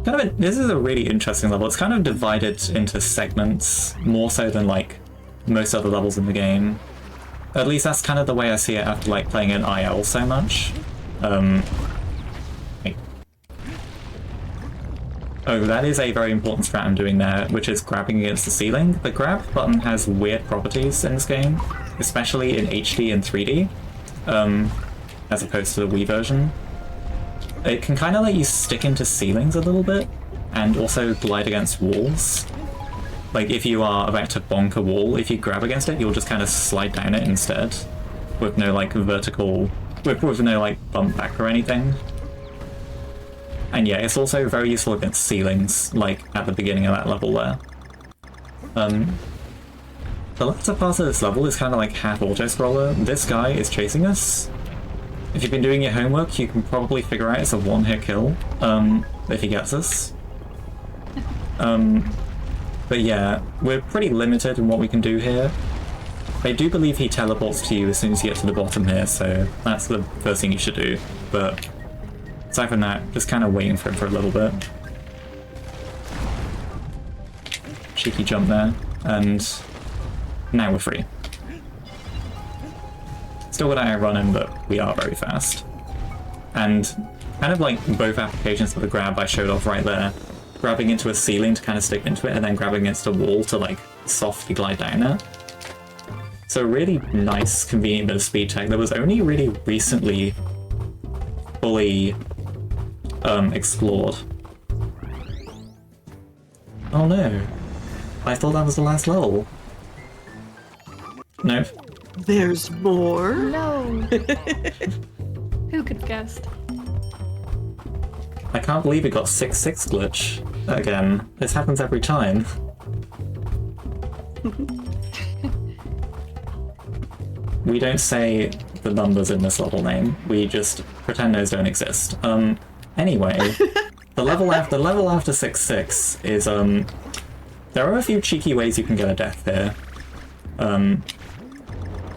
a really interesting level. It's kind of divided into segments, more so than like most other levels in the game. At least that's kind of the way I see it after like playing an IL so much. Oh, that is a very important strat I'm doing there, which is grabbing against the ceiling. The grab button has weird properties in this game, especially in HD and 3D. As opposed to the Wii version. It can kind of let you stick into ceilings a little bit, and also glide against walls. Like, if you are about to bonk a wall, if you grab against it, you'll just kind of slide down it instead, with no, like, with no, like, bump back or anything. And yeah, it's also very useful against ceilings, like, at the beginning of that level there. The latter part of this level is kind of like half auto-scroller. This guy is chasing us. If you've been doing your homework, you can probably figure out it's a one-hit kill, if he gets us. But yeah, we're pretty limited in what we can do here. I do believe he teleports to you as soon as you get to the bottom here, so that's the first thing you should do. But aside from that, just kind of waiting for him for a little bit. Cheeky jump there, and now we're free. Still got to outrun him, but we are very fast. And kind of like both applications of the grab I showed off right there. Grabbing into a ceiling to kind of stick into it, and then grabbing against a wall to like softly glide down it. So a really nice, convenient bit of speed tech that was only really recently fully explored. Oh no. I thought that was the last level. Nope. There's more? No. Who could have guessed? I can't believe it got 6-6 glitch again. This happens every time. we don't say the numbers in this level name. We just pretend those don't exist. Anyway, the level after 6-6 is there are a few cheeky ways you can get a death here.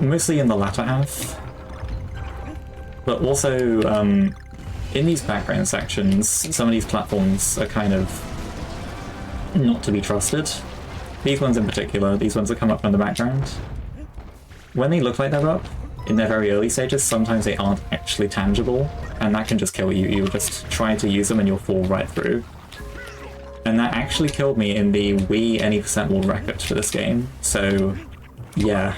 Mostly in the latter half, but also in these background sections, some of these platforms are kind of not to be trusted. These ones in particular, these ones that come up from the background. When they look like they're up, in their very early stages, sometimes they aren't actually tangible, and that can just kill you. You'll just try to use them and you'll fall right through. And that actually killed me in the Wii any % world record for this game, so yeah.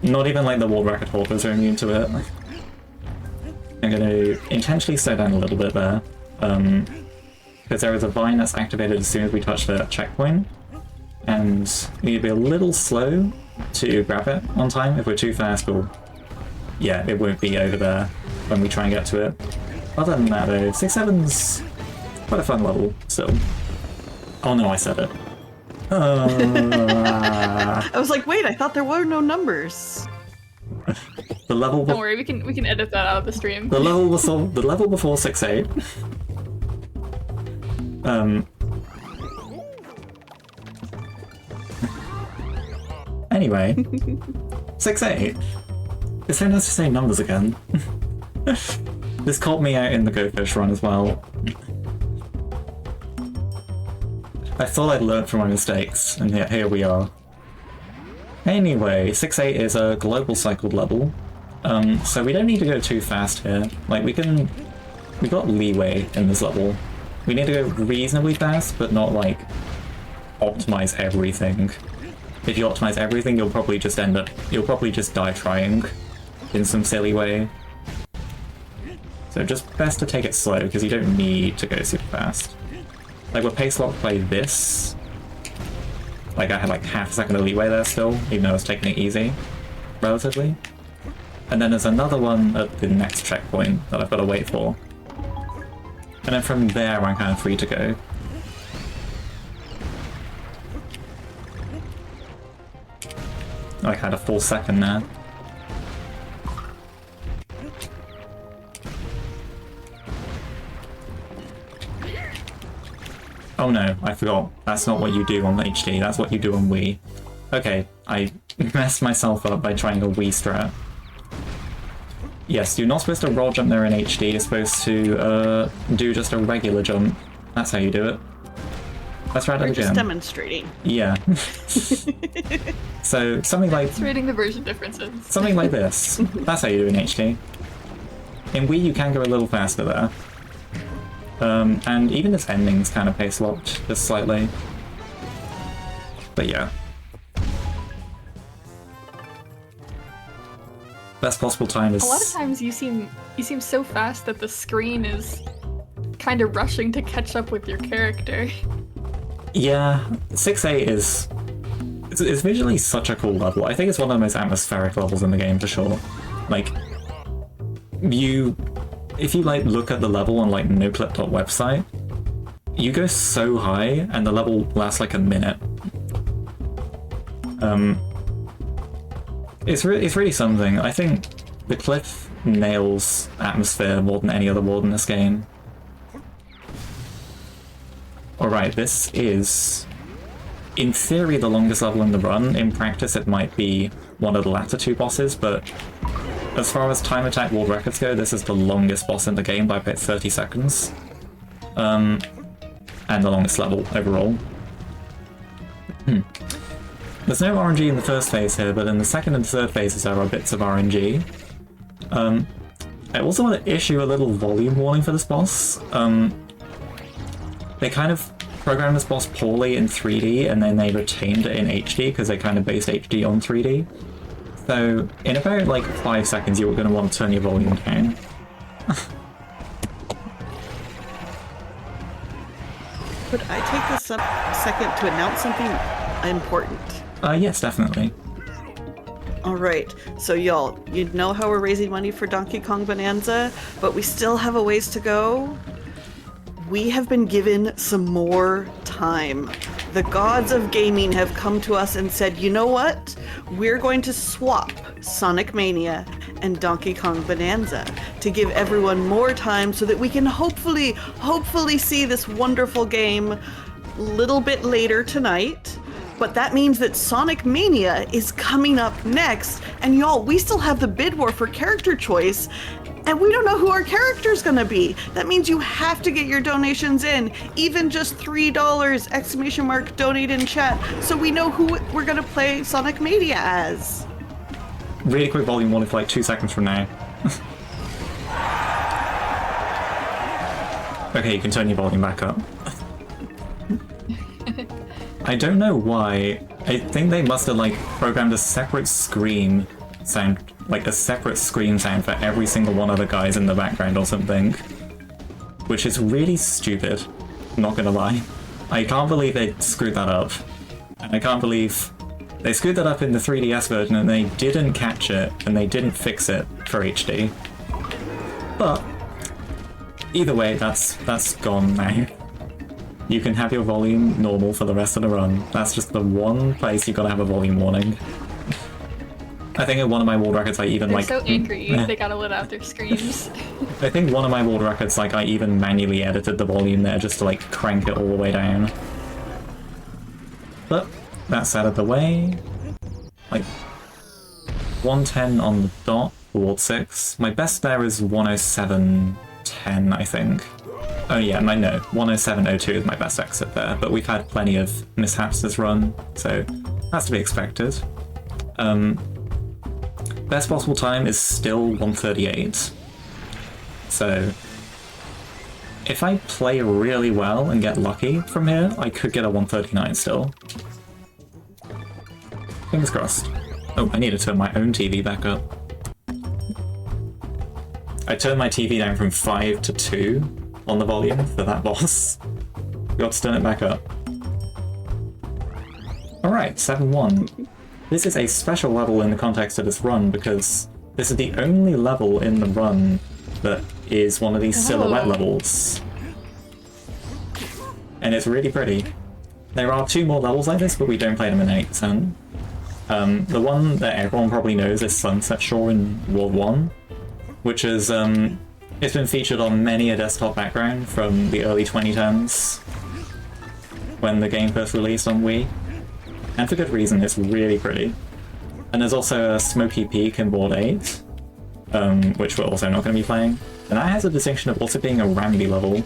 Not even like the world record holders are immune to it. I'm going to intentionally slow down a little bit there, because there is a vine that's activated as soon as we touch the checkpoint, and we need to be a little slow to grab it on time. If we're too fast, yeah, it won't be over there when we try and get to it. Other than that though, 6-7's quite a fun level still. Oh no, I said it. I was like, wait, I thought there were no numbers. The level. Don't worry, we can edit that out of the stream. The level before 6-8. Anyway, 6-8. It's so nice to say numbers again. This caught me out in the Go Fish run as well. I thought I'd learned from my mistakes, and here we are. Anyway, 6-8 is a global cycled level, so we don't need to go too fast here. Like, we got leeway in this level. We need to go reasonably fast, but not, like, optimize everything. If you optimize everything, you'll probably just die trying in some silly way. So just best to take it slow, because you don't need to go super fast. Like, with Pace Lock played this, like, I had like half a second of leeway there still, even though I was taking it easy, relatively. And then there's another one at the next checkpoint that I've got to wait for. And then from there, I'm kind of free to go. I had a full second there. Oh no, I forgot. That's not what you do on HD, that's what you do on Wii. Okay, I messed myself up by trying a Wii strat. Yes, you're not supposed to roll jump there in HD, you're supposed to do just a regular jump. That's how you do it. Let's try that again. Just demonstrating. Yeah. So, something like... It's reading the version differences. Something like this. That's how you do it in HD. In Wii you can go a little faster there. And even its ending's kind of pace locked, just slightly. But yeah. Best possible time is... A lot of times you seem so fast that the screen is kind of rushing to catch up with your character. Yeah, 6-8 is... It's visually such a cool level. I think it's one of the most atmospheric levels in the game, for sure. Like, if you like look at the level on like noclip.website, website, you go so high and the level lasts like a minute. It's really something. I think the cliff nails atmosphere more than any other world in this game. Alright, this is, in theory, the longest level in the run. In practice, it might be one of the latter two bosses, but as far as time attack world records go, this is the longest boss in the game by about 30 seconds. And the longest level overall. There's no RNG in the first phase here, but in the second and third phases there are bits of RNG. I also want to issue a little volume warning for this boss. They kind of programmed this boss poorly in 3D, and then they retained it in HD because they kind of based HD on 3D. So, in about like 5 seconds, you're going to want to turn your volume down. Could I take this second to announce something important? Yes, definitely. Alright, so y'all, you know how we're raising money for Donkey Kong Bonanza, but we still have a ways to go. We have been given some more time. the gods of gaming have come to us and said, you know what? We're going to swap Sonic Mania and Donkey Kong Bonanza to give everyone more time so that we can hopefully see this wonderful game a little bit later tonight. But that means that Sonic Mania is coming up next. And y'all, we still have the bid war for character choice. And we don't know who our character's gonna be. That means you have to get your donations in, even just $3, exclamation mark, donate in chat, so we know who we're gonna play Sonic Mania as. Really quick volume warning for like 2 seconds from now. Okay, you can turn your volume back up. I don't know why. I think they must have like programmed a separate scream sound, like a separate scream sound for every single one of the guys in the background or something. Which is really stupid, not gonna lie. I can't believe they screwed that up. And I can't believe they screwed that up in the 3DS version and they didn't catch it and they didn't fix it for HD. But either way, that's gone now. You can have your volume normal for the rest of the run. That's just the one place you gotta have a volume warning. I think at one of my world records I even They're like... so angry, they gotta let out their screams. I think one of my world records, like, I even manually edited the volume there just to, like, crank it all the way down. But that's out of the way. Like, 110 on the dot for World 6. My best there is 107.10, I think. Oh yeah, no, 107.02 is my best exit there, but we've had plenty of mishaps this run, so that's to be expected. Best possible time is still 138. So if I play really well and get lucky from here, I could get a 139 still. Fingers crossed. Oh, I need to turn my own TV back up. I turned my TV down from 5 to 2 on the volume for that boss. Got to turn it back up. Alright, 7-1. This is a special level in the context of this run because this is the only level in the run that is one of these silhouette levels. And it's really pretty. There are 2 more levels like this, but we don't play them in 8%. The one that everyone probably knows is Sunset Shore in World 1, which is, it's been featured on many a desktop background from the early 2010s, when the game first released on Wii. And for good reason, it's really pretty. And there's also a Smoky Peak in World 8, which we're also not going to be playing. And that has a distinction of also being a Ramby level.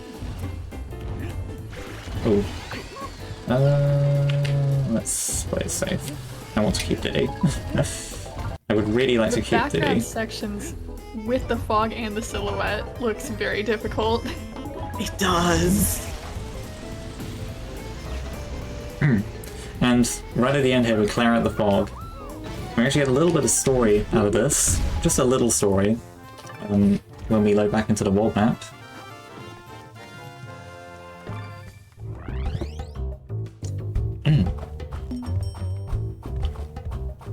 Oh. Let's play it safe. I want to keep Diddy. I would really like to keep Diddy. The background sections with the fog and the silhouette looks very difficult. It does. And right at the end here, we clear out the fog. We actually get a little bit of story out of this. Just a little story. When we load back into the world map.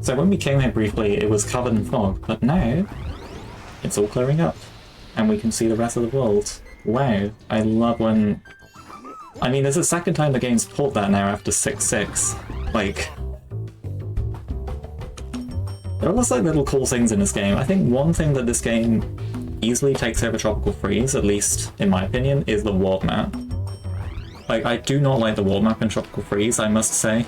So when we came here briefly, it was covered in fog, but now it's all clearing up. And we can see the rest of the world. Wow, I love when... I mean, it's the second time the game's pulled that now after 6.6. Like... there are lots of little cool things in this game. I think one thing that this game easily takes over Tropical Freeze, at least in my opinion, is the world map. Like, I do not like the world map in Tropical Freeze, I must say.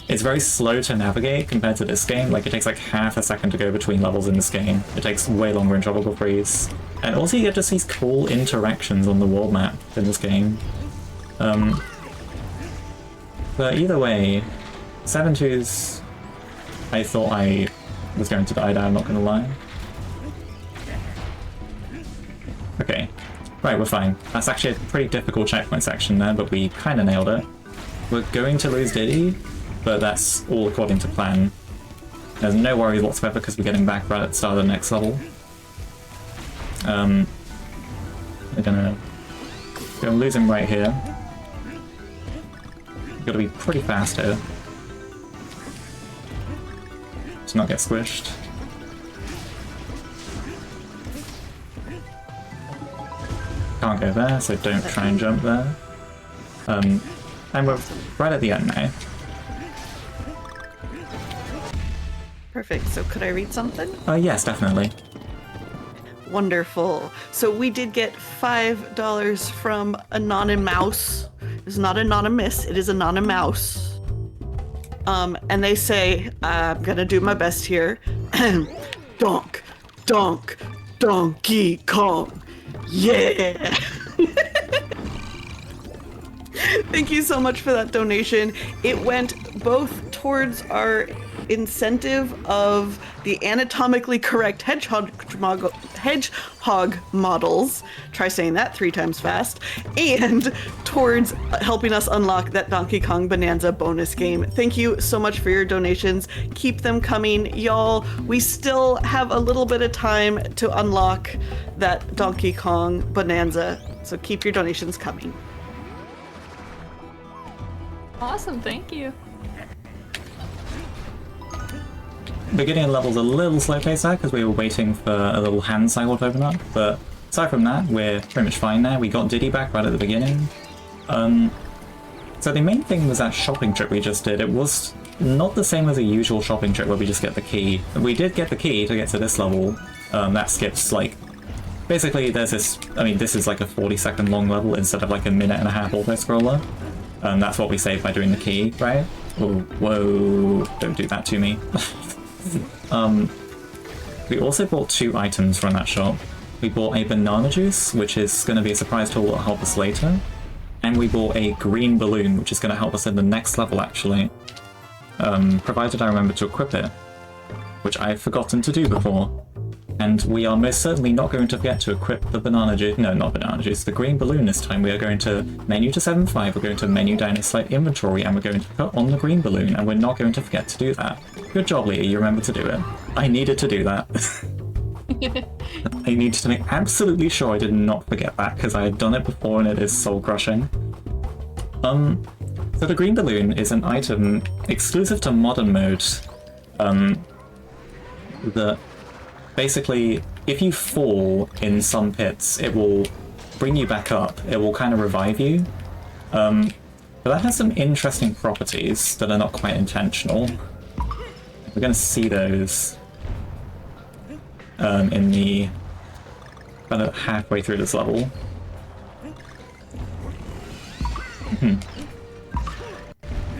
It's very slow to navigate compared to this game. Like, it takes like half a second to go between levels in this game. It takes way longer in Tropical Freeze. And also you get just these cool interactions on the world map in this game. But either way, 7-2's... I thought I was going to die there, I'm not gonna lie. Okay. Right, we're fine. That's actually a pretty difficult checkpoint section there, but we kinda nailed it. We're going to lose Diddy, but that's all according to plan. There's no worries whatsoever because we're getting back right at the start of the next level. We're gonna lose him right here. We've gotta be pretty fast here to not get squished. Can't go there, so don't try and jump there. And we're right at the end now. Perfect. So could I read something? Yes, definitely. Wonderful. So we did get $5 from Anonymous. It's not Anonymous, it is Anonymous. And they say, I'm gonna do my best here. Donk, donk, Donkey Kong. Yeah! Thank you so much for that donation. It went both towards our incentive of the anatomically correct hedgehog models, try saying that 3 times fast, and towards helping us unlock that Donkey Kong Bonanza bonus game. Thank you so much for your donations. Keep them coming, y'all. We still have a little bit of time to unlock that Donkey Kong Bonanza, so keep your donations coming. Awesome, thank you. Beginning of the level's a little slow paced there because we were waiting for a little hand cycle to open up, but aside from that, we're pretty much fine now. We got Diddy back right at the beginning. So the main thing was that shopping trip we just did. It was not the same as a usual shopping trip where we just get the key. We did get the key to get to this level. That skips, like, basically there's this, I mean, this is like a 40-second long level instead of like a minute and a half auto-scroller. That's what we save by doing the key, right? Oh, whoa, don't do that to me. We also bought 2 items from that shop. We bought a banana juice, which is going to be a surprise tool that will help us later. And we bought a green balloon, which is going to help us in the next level, actually. Provided I remember to equip it, which I've forgotten to do before. And we are most certainly not going to forget to equip the banana juice. No, not banana juice. The green balloon this time. We are going to menu to 7.5. We're going to menu down its select inventory, and we're going to put on the green balloon, and we're not going to forget to do that. Good job, Leah. You remembered to do it. I needed to do that. I needed to make absolutely sure I did not forget that, because I had done it before, and it is soul-crushing. So the green balloon is an item exclusive to modern mode. That basically, if you fall in some pits, it will bring you back up. It will kind of revive you. But that has some interesting properties that are not quite intentional. We're going to see those in the kind of halfway through this level.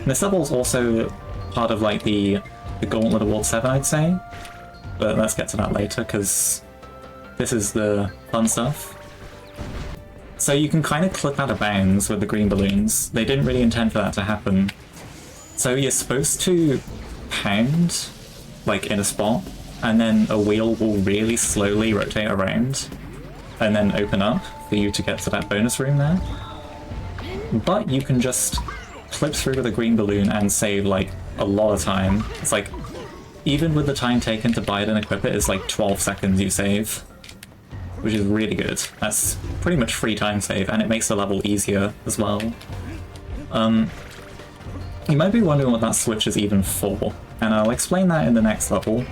This level is also part of like the Gauntlet of World 7, I'd say. But let's get to that later, because this is the fun stuff. So you can kind of clip out of bounds with the green balloons. They didn't really intend for that to happen. So you're supposed to pound, like, in a spot, and then a wheel will really slowly rotate around, and then open up for you to get to that bonus room there. But you can just clip through with a green balloon and save, like, a lot of time. It's like, even with the time taken to buy it and equip it, it's like 12 seconds you save, which is really good. That's pretty much free time save, and it makes the level easier as well. You might be wondering what that switch is even for, and I'll explain that in the next level.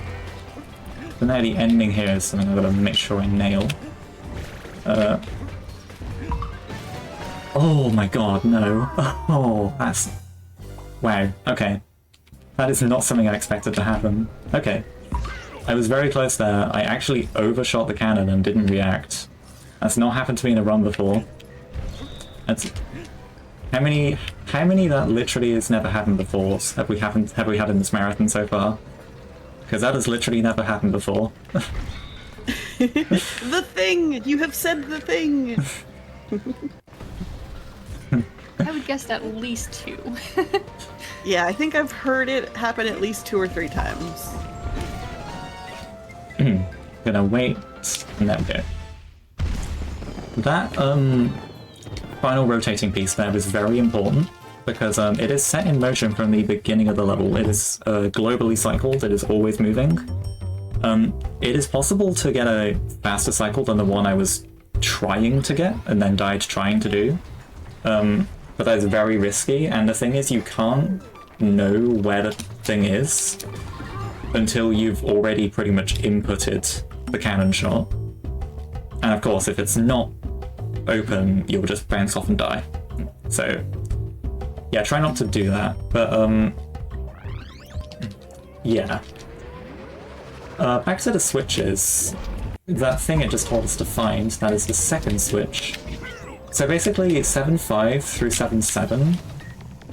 So now the ending here is something I've got to make sure I nail. Oh my god, no. Oh, that's... Wow, okay. That is not something I expected to happen. Okay. I was very close there. I actually overshot the cannon and didn't react. That's not happened to me in a run before. That's... How many that literally has never happened before have we had in this marathon so far? Because that has literally never happened before. The thing! You have said the thing! I would guess at least 2. Yeah, I think I've heard it happen at least 2 or 3 times. Gonna wait, and there we go. That, final rotating piece there is very important, because it is set in motion from the beginning of the level. It is globally cycled, it is always moving. It is possible to get a faster cycle than the one I was trying to get, and then died trying to do. But that is very risky, and the thing is, you can't know where the thing is until you've already pretty much inputted the cannon shot. And of course, if it's not open, you'll just bounce off and die. So yeah, try not to do that. But yeah. Back to the switches. That thing it just told us to find, that is the second switch. So basically 7.5 through 7.7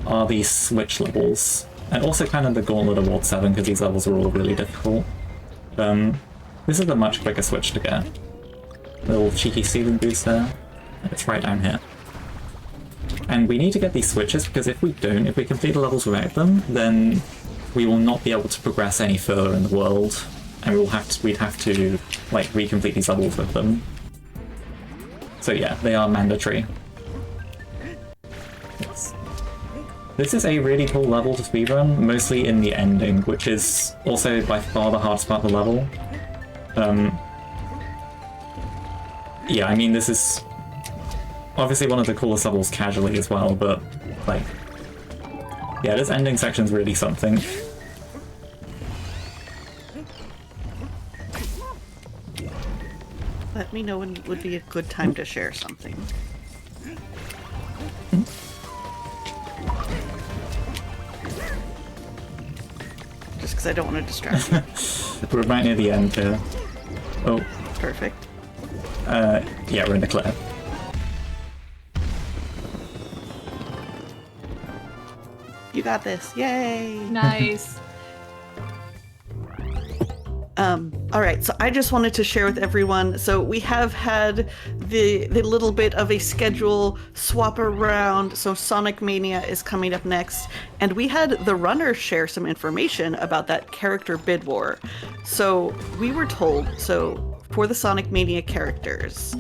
are the switch levels. And also kind of the Gauntlet of Ward 7, because these levels are all really difficult. This is a much quicker switch to get. Little cheeky ceiling boost there. It's right down here. And we need to get these switches, because if we don't, if we complete the levels without them, then we will not be able to progress any further in the world. And we'd have to, like, recomplete these levels with them. So yeah, they are mandatory. Yes. This is a really cool level to speedrun, mostly in the ending, which is also by far the hardest part of the level. Yeah, I mean, this is obviously one of the coolest levels casually as well, but, like, yeah, this ending section's really something. Let me know when would be a good time to share something. Just because I don't want to distract you. We're right near the end here. Oh. Perfect. Yeah, we're in the clear. You got this. Yay! Nice. Alright, so I just wanted to share with everyone, so we have had the little bit of a schedule swap around, so Sonic Mania is coming up next, and we had the runners share some information about that character bid war. So we were told, so for the Sonic Mania characters,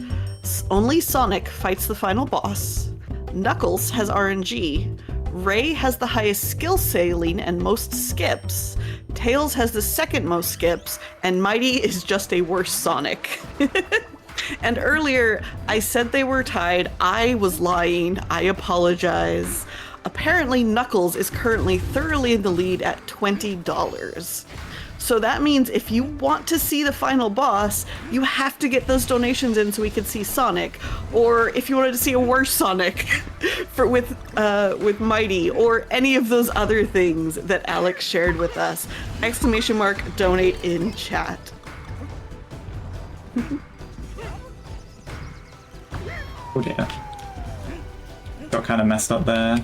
only Sonic fights the final boss, Knuckles has RNG, Ray has the highest skill ceiling and most skips, Tails has the second most skips, and Mighty is just a worse Sonic. And earlier, I said they were tied. I was lying. I apologize. Apparently, Knuckles is currently thoroughly in the lead at $20. So that means if you want to see the final boss, you have to get those donations in so we can see Sonic. Or if you wanted to see a worse Sonic with Mighty, or any of those other things that Alex shared with us, ! Donate in chat. Oh dear. Got kind of messed up there.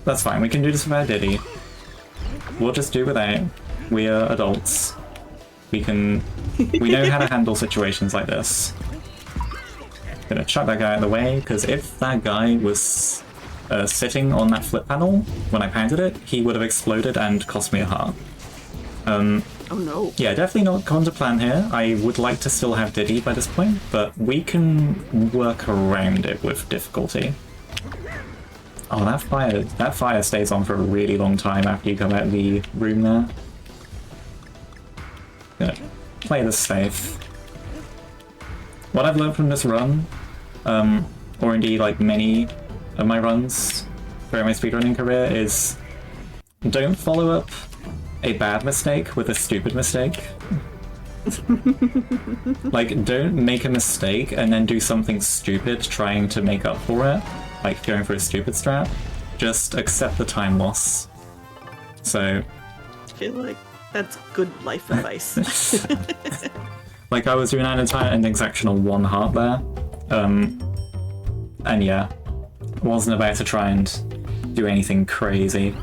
That's fine, we can do this without Diddy. We'll just do without. We are adults. We know how to handle situations like this. Gonna chuck that guy out of the way, because if that guy was sitting on that flip panel when I pounded it, he would have exploded and cost me a heart. Oh no. Yeah, definitely not gone to plan here. I would like to still have Diddy by this point, but we can work around it with difficulty. Oh, that fire stays on for a really long time after you come out of the room there. Gonna play this safe. What I've learned from this run, or indeed like many of my runs throughout my speedrunning career, is don't follow up a bad mistake with a stupid mistake. Like, don't make a mistake and then do something stupid trying to make up for it, like going for a stupid strat. Just accept the time loss. So I feel like that's good life advice. like, I was doing an entire ending section on 1 heart there. And yeah, wasn't about to try and do anything crazy.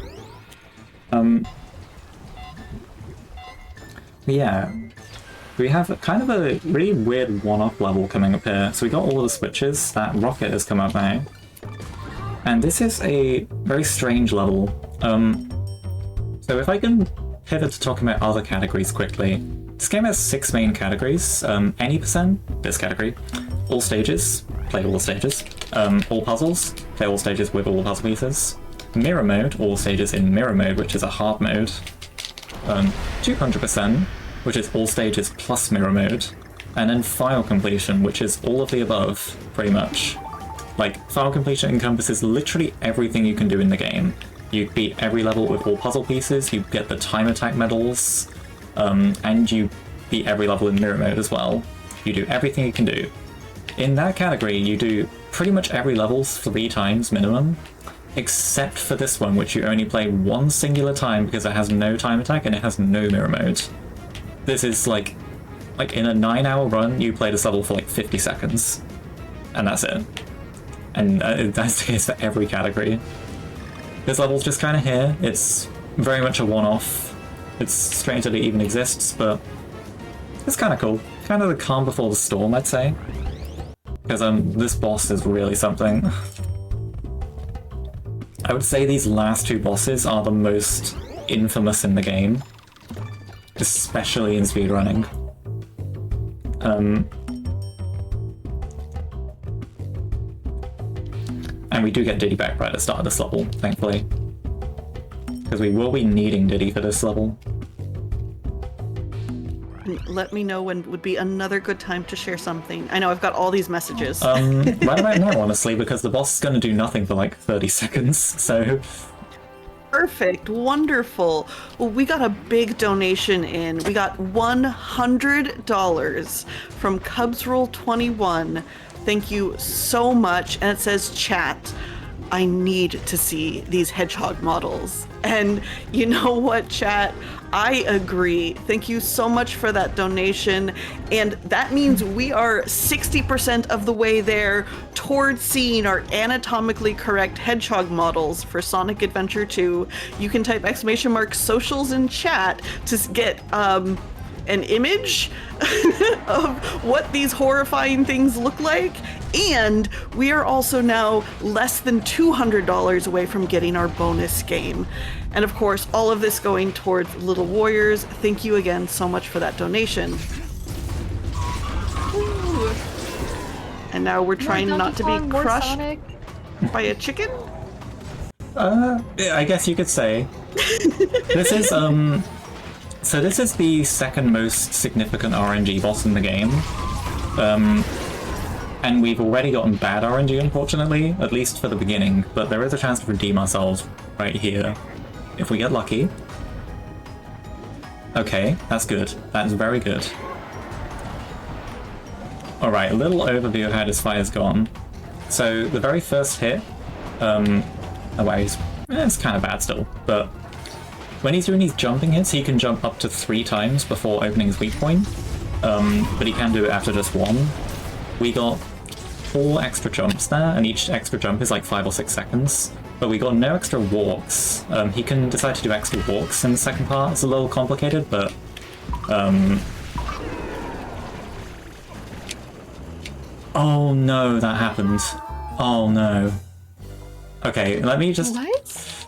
Yeah, we have kind of a really weird one-off level coming up here. So we got all of the switches. That rocket has come up now. And this is a very strange level. So if I can pivot to talking about other categories quickly. This game has 6 main categories. Any percent, this category. All stages, play all the stages. All puzzles, play all stages with all the puzzle pieces. Mirror mode, all stages in mirror mode, which is a hard mode. 200%, which is all stages plus mirror mode. And then file completion, which is all of the above, pretty much. Like, file completion encompasses literally everything you can do in the game. You beat every level with all puzzle pieces, you get the time attack medals, and you beat every level in mirror mode as well. You do everything you can do. In that category, you do pretty much every level 3 times minimum, except for this one, which you only play one singular time because it has no time attack and it has no mirror mode. This is like in a 9-hour run, you play this level for like 50 seconds, and that's it. And that's the case for every category. This level's just kind of here. It's very much a one-off. It's strange that it even exists, but it's kind of cool. Kind of the calm before the storm, I'd say. Because this boss is really something. I would say these last two bosses are the most infamous in the game, especially in speedrunning. And we do get Diddy back right at the start of this level, thankfully. Because we will be needing Diddy for this level. Let me know when would be another good time to share something. I know I've got all these messages. Right about now, honestly, because the boss is going to do nothing for like 30 seconds, so... Perfect, wonderful. Well, we got a big donation in. We got $100 from CubsRoll21. Thank you so much. And it says, chat, I need to see these hedgehog models. And you know what, chat? I agree. Thank you so much for that donation. And that means we are 60% of the way there towards seeing our anatomically correct hedgehog models for Sonic Adventure 2. You can type !socials in chat to get an image of what these horrifying things look like. And we are also now less than $200 away from getting our bonus game. And of course, all of this going towards Little Warriors. Thank you again so much for that donation. Ooh. And now we're trying More not to Donkey be Kong, more crushed Sonic. by a chicken? I guess you could say. This is, so this is the second most significant RNG boss in the game. And we've already gotten bad RNG, unfortunately, at least for the beginning, but there is a chance to redeem ourselves right here, if we get lucky. Okay, that's good. That's very good. Alright, a little overview of how this fight has gone. So, the very first hit, it's kind of bad still, but when he's doing these jumping hits, he can jump up to 3 times before opening his weak point, but he can do it after just 1. We got 4 extra jumps there, and each extra jump is like 5 or 6 seconds. But we got no extra walks. He can decide to do extra walks in the second part. It's a little complicated, but... Oh no, that happened. Oh no. Okay, let me just... What?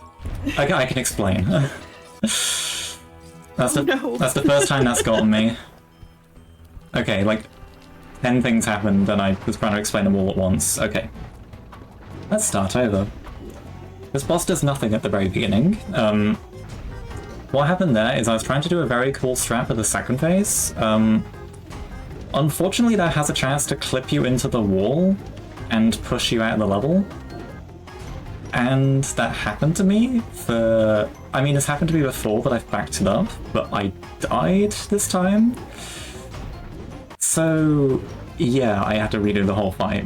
I can explain. That's the first time that's gotten me. Okay, like... 10 things happened and I was trying to explain them all at once. Okay. Let's start over. This boss does nothing at the very beginning. What happened there is I was trying to do a very cool strat for the second phase. Unfortunately, that has a chance to clip you into the wall and push you out of the level. And that happened to me for... I mean, it's happened to me before, but I've backed it up. But I died this time. So, yeah, I had to redo the whole fight.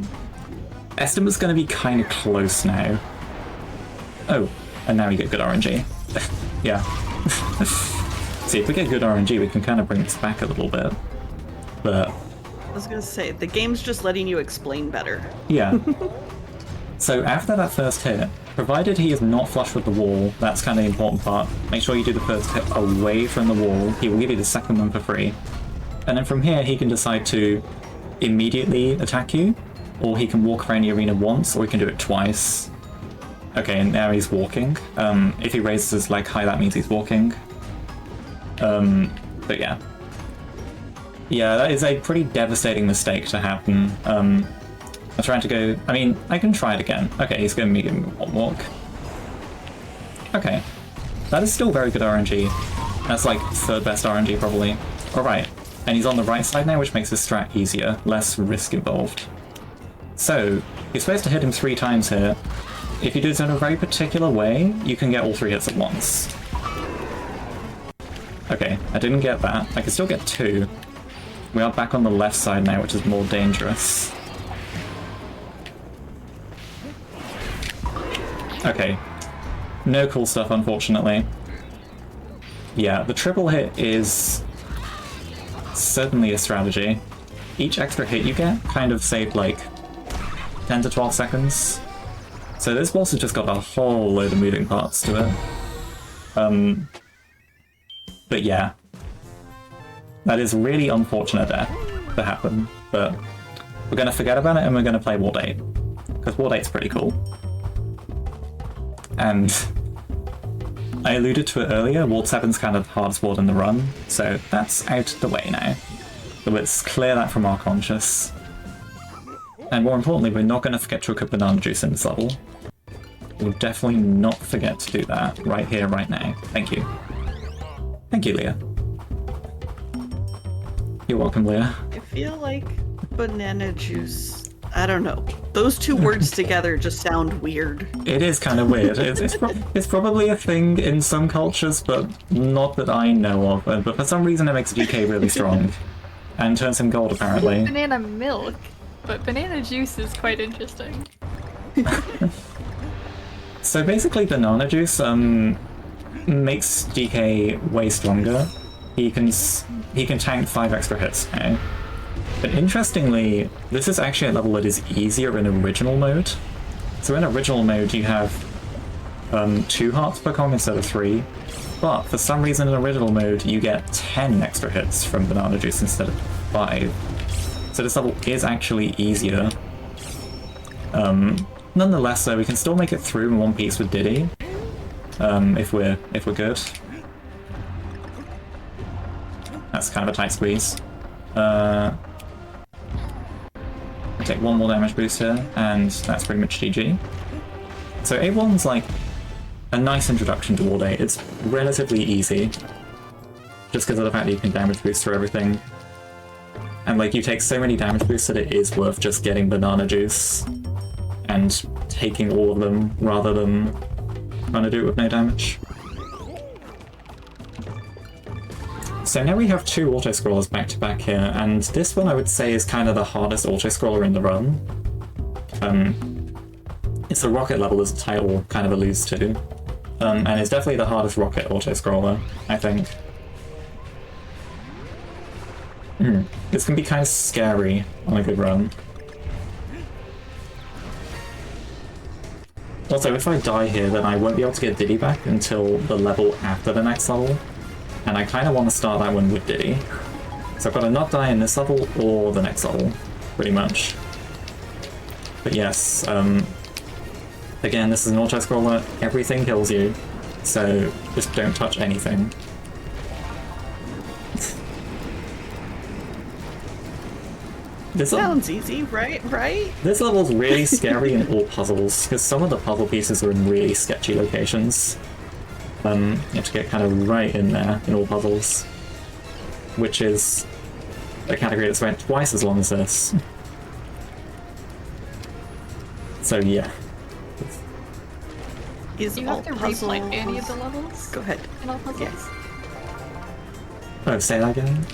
Estimate's going to be kind of close now. Oh, and now we get good RNG. Yeah. See, if we get good RNG, we can kind of bring this back a little bit. But... I was gonna say, the game's just letting you explain better. Yeah. So after that first hit, provided he is not flush with the wall, that's kind of the important part. Make sure you do the first hit away from the wall. He will give you the second one for free. And then from here, he can decide to immediately attack you, or he can walk around the arena once, or he can do it twice. Okay, and now he's walking. If he raises his leg high, that means he's walking. But yeah. Yeah, that is a pretty devastating mistake to happen. I'm trying to go... I mean, I can try it again. Okay, he's going to give me one walk. Okay. That is still very good RNG. That's like third best RNG, probably. Alright. And he's on the right side now, which makes his strat easier. Less risk involved. So, you're supposed to hit him 3 times here. If you do this in a very particular way, you can get all 3 hits at once. Okay, I didn't get that. I can still get 2. We are back on the left side now, which is more dangerous. Okay. No cool stuff, unfortunately. Yeah, the triple hit is certainly a strategy. Each extra hit you get kind of saved like 10 to 12 seconds. So this boss has just got a whole load of moving parts to it. But yeah. That is really unfortunate death to happen, but we're gonna forget about it and we're gonna play Ward 8. Because Ward 8's pretty cool. And I alluded to it earlier, Ward 7's kind of the hardest ward in the run, so that's out the way now. So let's clear that from our conscious. And more importantly, we're not going to forget to equip banana juice in this level. We'll definitely not forget to do that right here, right now. Thank you. Thank you, Leah. You're welcome, Leah. I feel like banana juice. I don't know. Those two words together just sound weird. It is kind of weird. It's probably a thing in some cultures, but not that I know of. But for some reason it makes DK really strong. And turns him gold, apparently. Banana milk, but banana juice is quite interesting. So basically banana juice makes DK way stronger. He can tank 5 extra hits now. But interestingly, this is actually a level that is easier in original mode. So in original mode you have 2 hearts per Kong instead of 3, but for some reason in original mode you get 10 extra hits from banana juice instead of 5. So this level is actually easier. Nonetheless though, we can still make it through in one piece with Diddy, if we're good. That's kind of a tight squeeze. Take 1 more damage boost here, and that's pretty much GG. So A1's like a nice introduction to Ward 8. It's relatively easy, just because of the fact that you can damage boost through everything. And like you take so many damage boosts that it is worth just getting banana juice and taking all of them rather than trying to do it with no damage. So now we have 2 auto-scrollers back to back here, and this one I would say is kind of the hardest auto-scroller in the run. It's a rocket level, as the title kind of alludes to, and it's definitely the hardest rocket auto-scroller, I think. This can be kind of scary on a good run. Also, if I die here, then I won't be able to get Diddy back until the level after the next level. And I kind of want to start that one with Diddy. So I've got to not die in this level or the next level, pretty much. But yes, again, this is an auto-scroller, everything kills you, so just don't touch anything. This Sounds easy, right? This level's really scary in all puzzles, because some of the puzzle pieces are in really sketchy locations. You have to get kind of right in there in all puzzles, which is a category that's about twice as long as this. So yeah. Is Do you all have to puzzles... replay any of the levels? Go ahead. In all puzzles? Yes. Oh, say that again?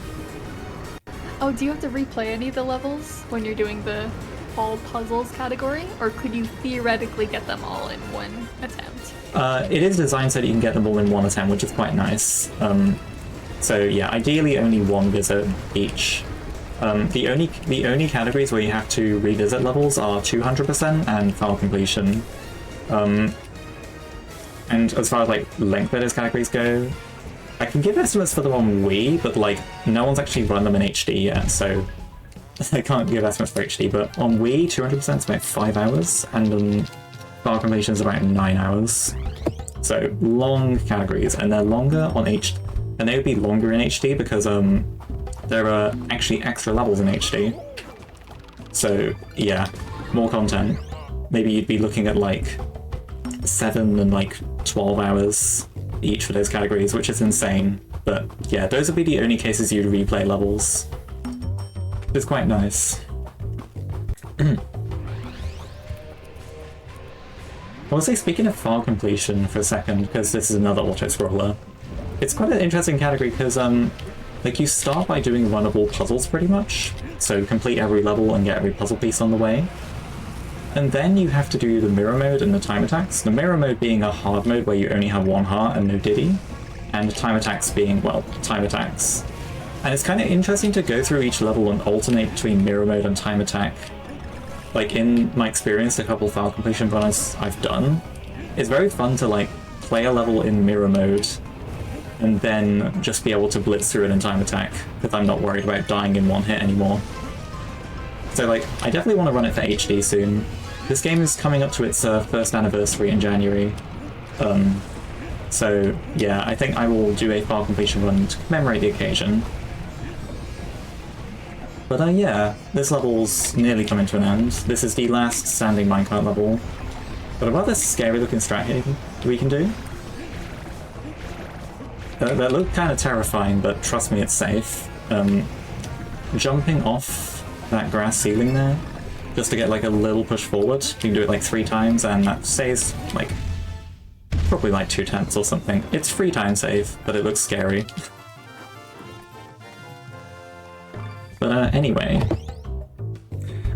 Oh, do you have to replay any of the levels when you're doing the all puzzles category? Or could you theoretically get them all in one attempt? It is designed so that you can get them all in one attempt, which is quite nice. So yeah, ideally only one visit each. The only categories where you have to revisit levels are 200% and file completion. And as far as like length of those categories go, I can give estimates for them on Wii, but like no one's actually run them in HD yet, so I can't give estimates for HD. But on Wii, 200% is about 5 hours, and file completion is about 9 hours. So long categories, and they're longer on HD, and they would be longer in HD because there are actually extra levels in HD. So yeah, more content. Maybe you'd be looking at like 7 and like 12 hours each for those categories, which is insane. But yeah, those would be the only cases you'd replay levels. It's quite nice. I will say, speaking of file completion for a second, because this is another auto-scroller, it's quite an interesting category because like you start by doing runnable puzzles pretty much, so complete every level and get every puzzle piece on the way. And then you have to do the mirror mode and the time attacks. The mirror mode being a hard mode where you only have one heart and no Diddy, and the time attacks being, well, time attacks. And it's kind of interesting to go through each level and alternate between mirror mode and time attack. Like, in my experience, a couple file completion runs I've done, it's very fun to, like, play a level in mirror mode and then just be able to blitz through it in time attack, because I'm not worried about dying in one hit anymore. So, like, I definitely want to run it for HD soon. This game is coming up to its first anniversary in January. So, yeah, I think I will do a file completion run to commemorate the occasion. But yeah, this level's nearly coming to an end. This is the last standing minecart level. But a rather scary looking strat here we can do. That looked kind of terrifying, but trust me, it's safe. Jumping off that grass ceiling there, just to get like a little push forward. You can do it like 3 times, and that saves like probably like 2 tenths or something. It's 3 times save, but it looks scary. But anyway,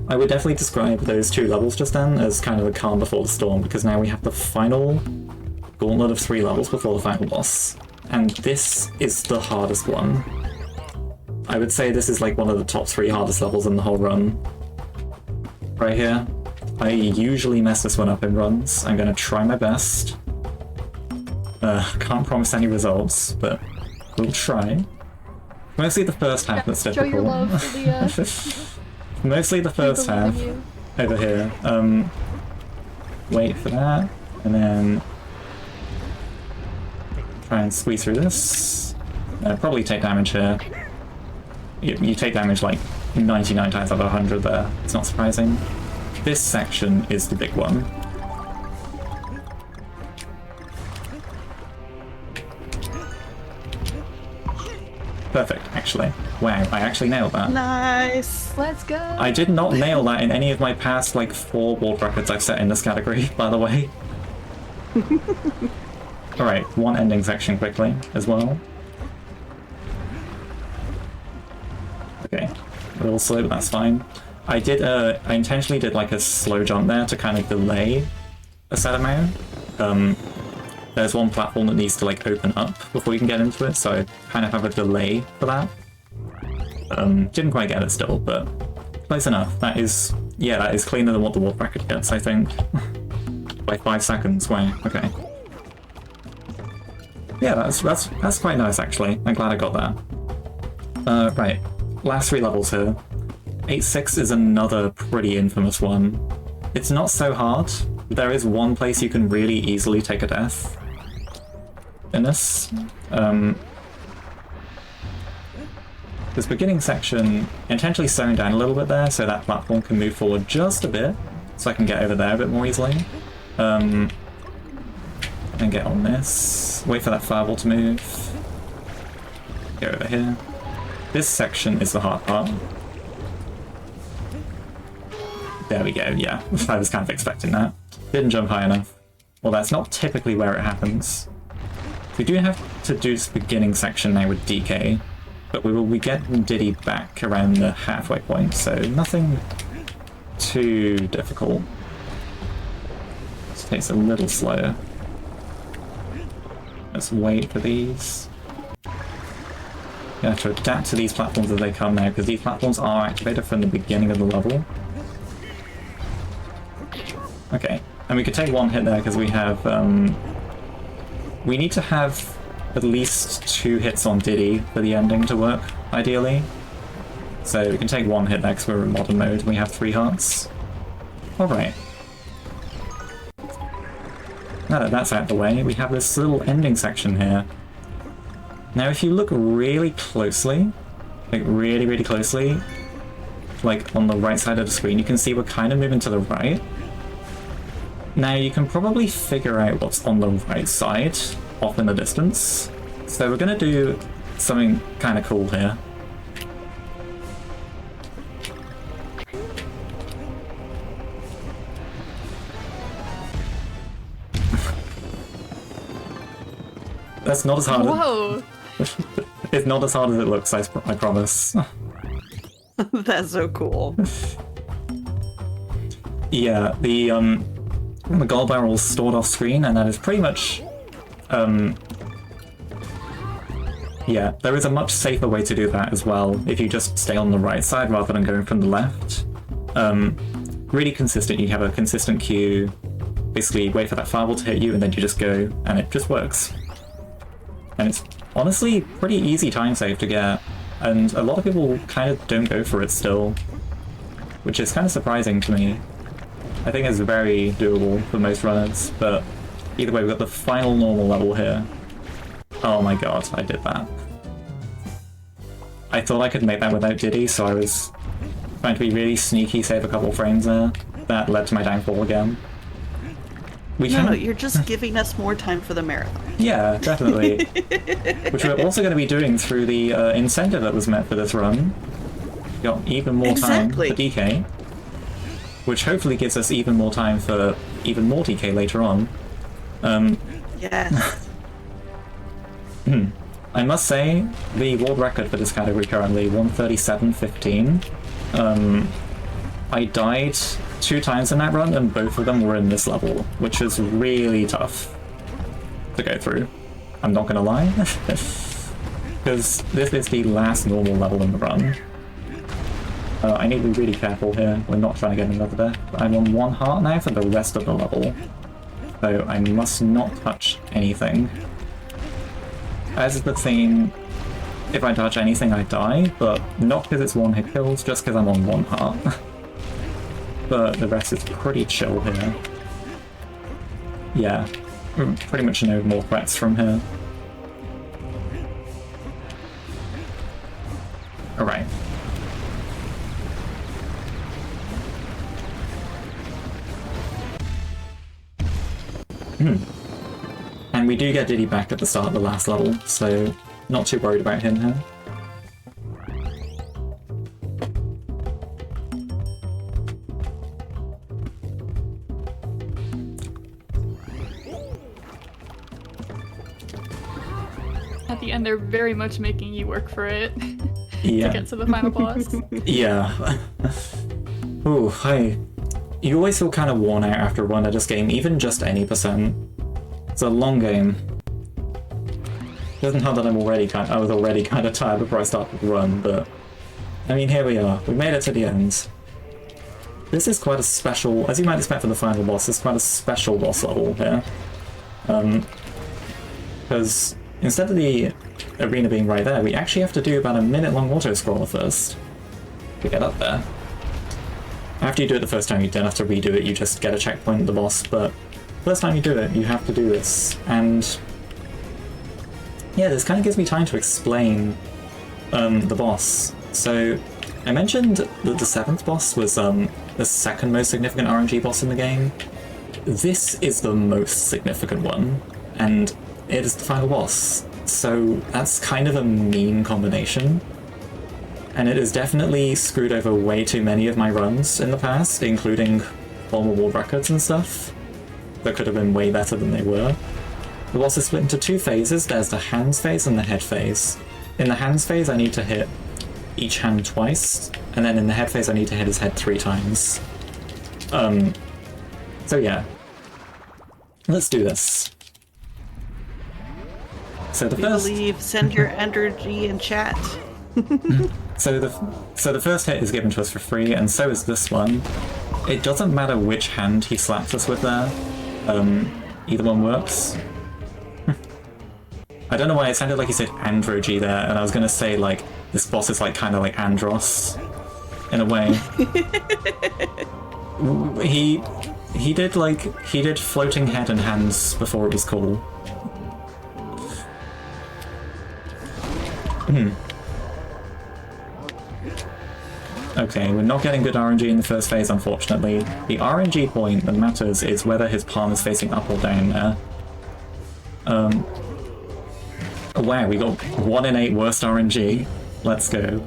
I would definitely describe those 2 levels just then as kind of a calm before the storm, because now we have the final gauntlet of 3 levels before the final boss. And this is the hardest one. I would say this is like one of the top 3 hardest levels in the whole run. Right here. I usually mess this one up in runs. I'm gonna try my best. Can't promise any results, but we'll try. Mostly the first half that's difficult. Show your love for the, Mostly the first half. Over here. Wait for that, and then try and squeeze through this. Probably take damage here. You take damage like 99 times out of 100 there. It's not surprising. This section is the big one. Perfect, actually. Wow, I actually nailed that. Nice. Let's go. I did not nail that in any of my past, like, 4 world records I've set in this category, by the way. Alright, one ending section quickly, as well. Okay, a little slow, but that's fine. I intentionally did, like, a slow jump there to kind of delay a set amount. There's one platform that needs to, like, open up before you can get into it, so I kind of have a delay for that. Didn't quite get it still, but close enough. That is, yeah, that is cleaner than what the world record gets, I think. By 5 seconds, wow, okay. Yeah, that's quite nice, actually. I'm glad I got that. Right, last 3 levels here. 8-6 is another pretty infamous one. It's not so hard. There is one place you can really easily take a death in this. This beginning section, intentionally slowing down a little bit there so that platform can move forward just a bit, so I can get over there a bit more easily. And get on this. Wait for that fireball to move. Go over here. This section is the hard part. There we go, yeah. I was kind of expecting that. Didn't jump high enough. Well, that's not typically where it happens. We do have to do this beginning section now with DK, but we get Diddy back around the halfway point, so nothing too difficult. This takes a little slower. Let's wait for these. You have to adapt to these platforms as they come now, because these platforms are activated from the beginning of the level. Okay, and we could take 1 hit there because we have, we need to have at least 2 hits on Diddy for the ending to work, ideally. So we can take 1 hit there because we're in modern mode and we have 3 hearts. Alright. Now that that's out of the way, we have this little ending section here. Now if you look really closely, like really, really closely, like on the right side of the screen, you can see we're kind of moving to the right. Now you can probably figure out what's on the right side, off in the distance. So we're going to do something kind of cool here. That's not as hard Whoa! It's not as hard as it looks, I promise. That's so cool. Yeah, the gold barrel's stored off screen, and that is pretty much yeah, there is a much safer way to do that as well if you just stay on the right side rather than going from the left. Really consistent, you have a consistent queue, basically wait for that fireball to hit you and then you just go, and it just works. And it's honestly pretty easy time save to get, and a lot of people kind of don't go for it still, which is kind of surprising to me. I think it's very doable for most runners, but either way, we've got the final normal level here. Oh my god, I did that. I thought I could make that without Diddy, so I was trying to be really sneaky, save a couple frames there. That led to my downfall again. No, you're just giving us more time for the marathon. Yeah, definitely. Which we're also going to be doing through the incentive that was met for this run. Got even more time for DK. Which hopefully gives us even more time for even more DK later on. Yes. I must say, the world record for this category currently, 137.15. I died 2 times in that run, and both of them were in this level, which is really tough to go through. I'm not gonna lie. Because this is the last normal level in the run. I need to be really careful here. We're not trying to get another death. I'm on 1 heart now for the rest of the level. So I must not touch anything. As is the theme, if I touch anything I die, but not because it's 1-hit kills, just because I'm on 1 heart. But the rest is pretty chill here. Yeah, pretty much no more threats from here. Alright. And we do get Diddy back at the start of the last level, so not too worried about him here. At the end, they're very much making you work for it Yeah. to get to the final boss. Yeah. Ooh, you always feel kind of worn out after a run of this game, even just any percent. It's a long game. Doesn't help that I was already kind of tired before I started the run, but I mean, here we are. We made it to the end. This is quite a special, as you might expect for the final boss, this is quite a special boss level here. Because instead of the arena being right there, we actually have to do about a minute-long auto-scroller first to get up there. After you do it the first time, you don't have to redo it, you just get a checkpoint at the boss, but first time you do it, you have to do this. And yeah, this kind of gives me time to explain the boss. So I mentioned that the 7th boss was the second most significant RNG boss in the game. This is the most significant one, and it is the final boss. So that's kind of a mean combination. And it has definitely screwed over way too many of my runs in the past, including former world records and stuff, that could have been way better than they were. The boss is split into 2 phases. There's the hands phase and the head phase. In the hands phase, I need to hit each hand twice, and then in the head phase, I need to hit his head 3 times. So yeah. Let's do this. So the first... Send your energy in chat. So the first hit is given to us for free, and so is this one. It doesn't matter which hand he slaps us with there. Either one works. I don't know why it sounded like he said Androgy there, and I was gonna say like this boss is like kind of like Andros in a way. he did floating head and hands before it was cool. Okay, we're not getting good RNG in the first phase, unfortunately. The RNG point that matters is whether his palm is facing up or down there. Wow, we got 1 in 8 worst RNG. Let's go.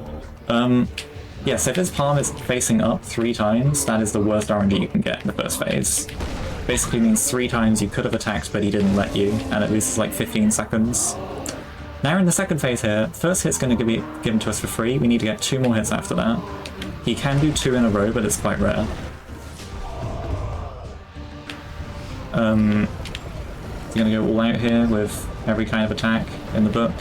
Yes, if his palm is facing up 3 times, that is the worst RNG you can get in the first phase. Basically means 3 times you could have attacked, but he didn't let you, and at least it's like 15 seconds. Now in the second phase here, first hit's going to be given to us for free. We need to get 2 more hits after that. He can do 2 in a row, but it's quite rare. He's gonna go all out here with every kind of attack in the book.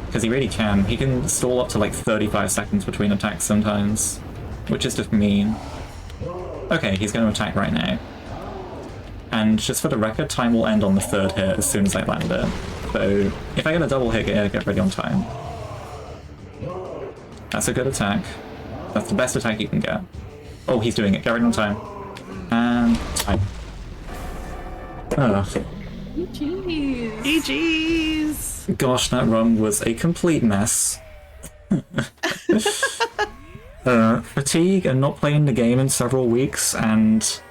Because he really can. He can stall up to like 35 seconds between attacks sometimes, which is just mean. Okay, he's going to attack right now. And just for the record, time will end on the 3rd hit as soon as I land it. So if I get a double hit, get ready on time. That's a good attack. That's the best attack you can get. Oh, he's doing it. Get ready on time. And time. Ugh. Jeez. GG's. Gosh, that run was a complete mess. Fatigue and not playing the game in several weeks and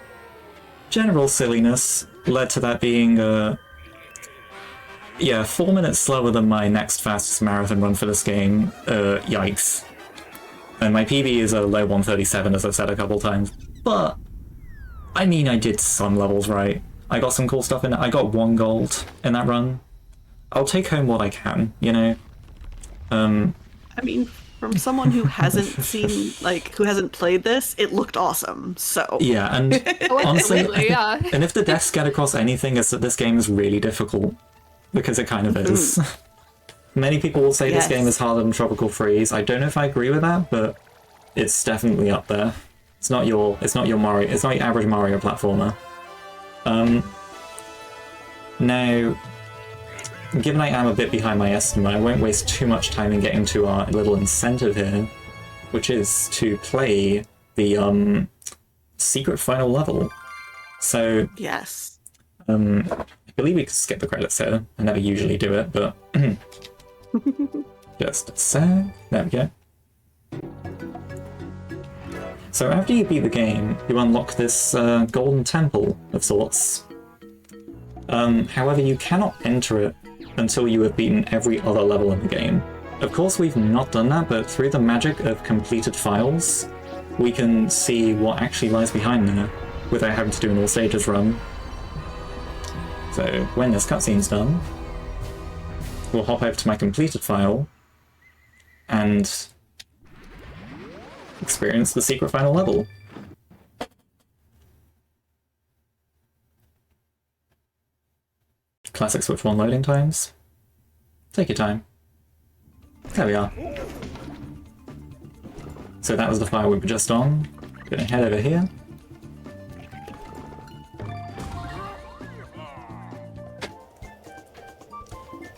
general silliness led to that being, 4 minutes slower than my next fastest marathon run for this game. Yikes. And my PB is a low 137, as I've said a couple times. But, I mean, I did some levels right. I got some cool stuff in it. I got 1 gold in that run. I'll take home what I can, you know? I mean, from someone who hasn't seen, like, who hasn't played this, it looked awesome, so... Yeah, and honestly, Absolutely, yeah. and if the deaths get across anything, it's that this game is really difficult. Because it kind of is. Many people will say this game is harder than Tropical Freeze. I don't know if I agree with that, but it's definitely up there. It's not your Mario, it's not your average Mario platformer. Now, given I am a bit behind my estimate, I won't waste too much time in getting to our little incentive here, which is to play the secret final level. So, Yes. I believe we could skip the credits here. I never usually do it, but just a sec. There we go. So after you beat the game, you unlock this golden temple of sorts. However, you cannot enter it until you have beaten every other level in the game. Of course, we've not done that, but through the magic of completed files, we can see what actually lies behind there without having to do an all stages run. So when this cutscene's done, we'll hop over to my completed file and experience the secret final level. Classic Switch 1 loading times. Take your time. There we are. So that was the file we were just on. Gonna head over here.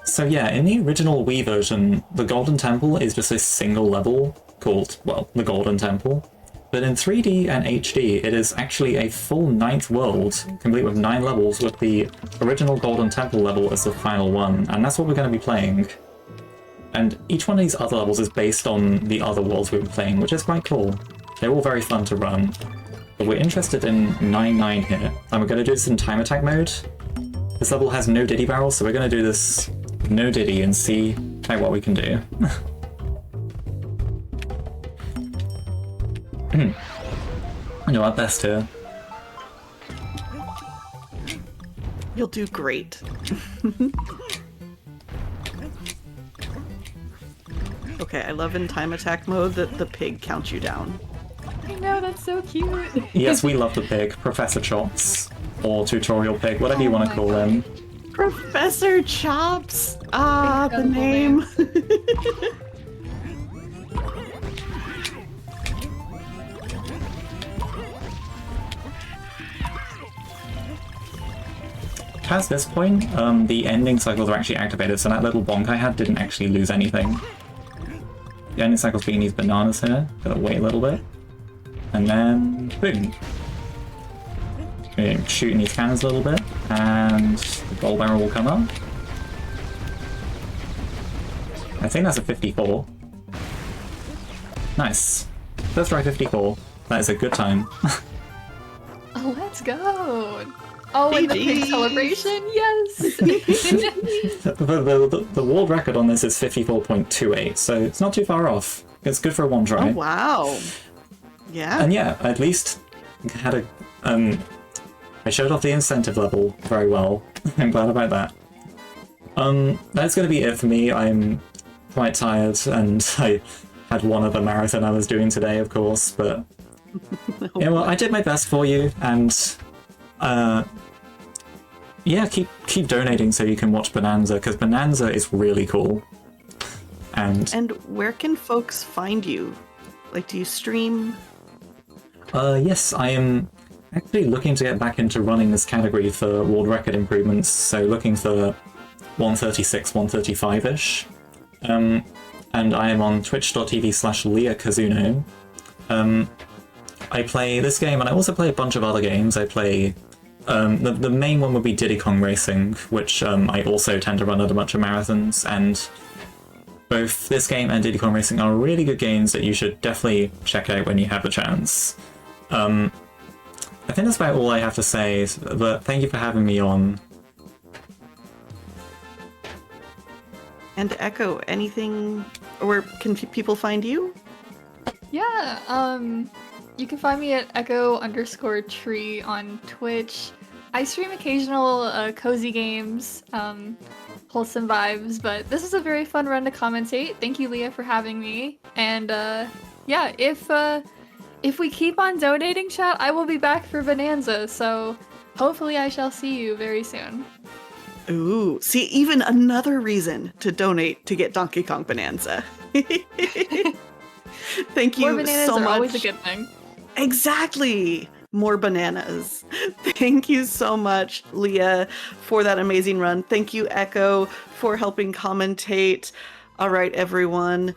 So yeah, in the original Wii version, the Golden Temple is just a single level called, well, the Golden Temple. But in 3D and HD, it is actually a full 9th world, complete with 9 levels, with the original Golden Temple level as the final one, and that's what we're going to be playing. And each one of these other levels is based on the other worlds we were playing, which is quite cool. They're all very fun to run. But we're interested in 9-9 here, and we're going to do this in time attack mode. This level has no Diddy barrels, so we're going to do this no Diddy and see what we can do. I do our best here. You'll do great. Okay, I love in time attack mode that the pig counts you down. I know, that's so cute. Yes, we love the pig, Professor Chops, or Tutorial Pig, whatever you want to call him. Professor Chops! Ah, the name. Past this point, the ending cycles are actually activated, so that little bonk I had didn't actually lose anything. The ending cycle's being these bananas here. Gotta wait a little bit. And then, boom. Shooting these cannons a little bit, and the gold barrel will come up. I think that's a 54. Nice. First try 54. That is a good time. Oh, let's go. Oh, and the pig GG. celebration, yes! The world record on this is 54.28, so it's not too far off. It's good for one try. Oh, wow. Yeah. And yeah, at least had a I showed off the incentive level very well. I'm glad about that. That's gonna be it for me. I'm quite tired, and I had one other marathon I was doing today, of course, but yeah, well, I did my best for you, and yeah, keep donating so you can watch Bonanza, because Bonanza is really cool. And where can folks find you? Like, do you stream? yes, I am actually looking to get back into running this category for world record improvements, so looking for 136, 135-ish. And I am on twitch.tv/LeahKazuno. I play this game, and I also play a bunch of other games. I play... the main one would be Diddy Kong Racing, which I also tend to run at a bunch of marathons, and both this game and Diddy Kong Racing are really good games that you should definitely check out when you have the chance. I think that's about all I have to say, but thank you for having me on. And Echo, anything, or can people find you? Yeah, you can find me at echo_tree on Twitch. I stream occasional cozy games, wholesome vibes, but this is a very fun run to commentate. Thank you, Leah, for having me. And yeah, if we keep on donating, chat, I will be back for Bonanza, so hopefully I shall see you very soon. Ooh, see, even another reason to donate to get Donkey Kong Bonanza. Thank you More bananas so are much. always a good thing. Exactly. More bananas. Thank you so much, Leah, for that amazing run. Thank you, Echo, for helping commentate. All right, everyone.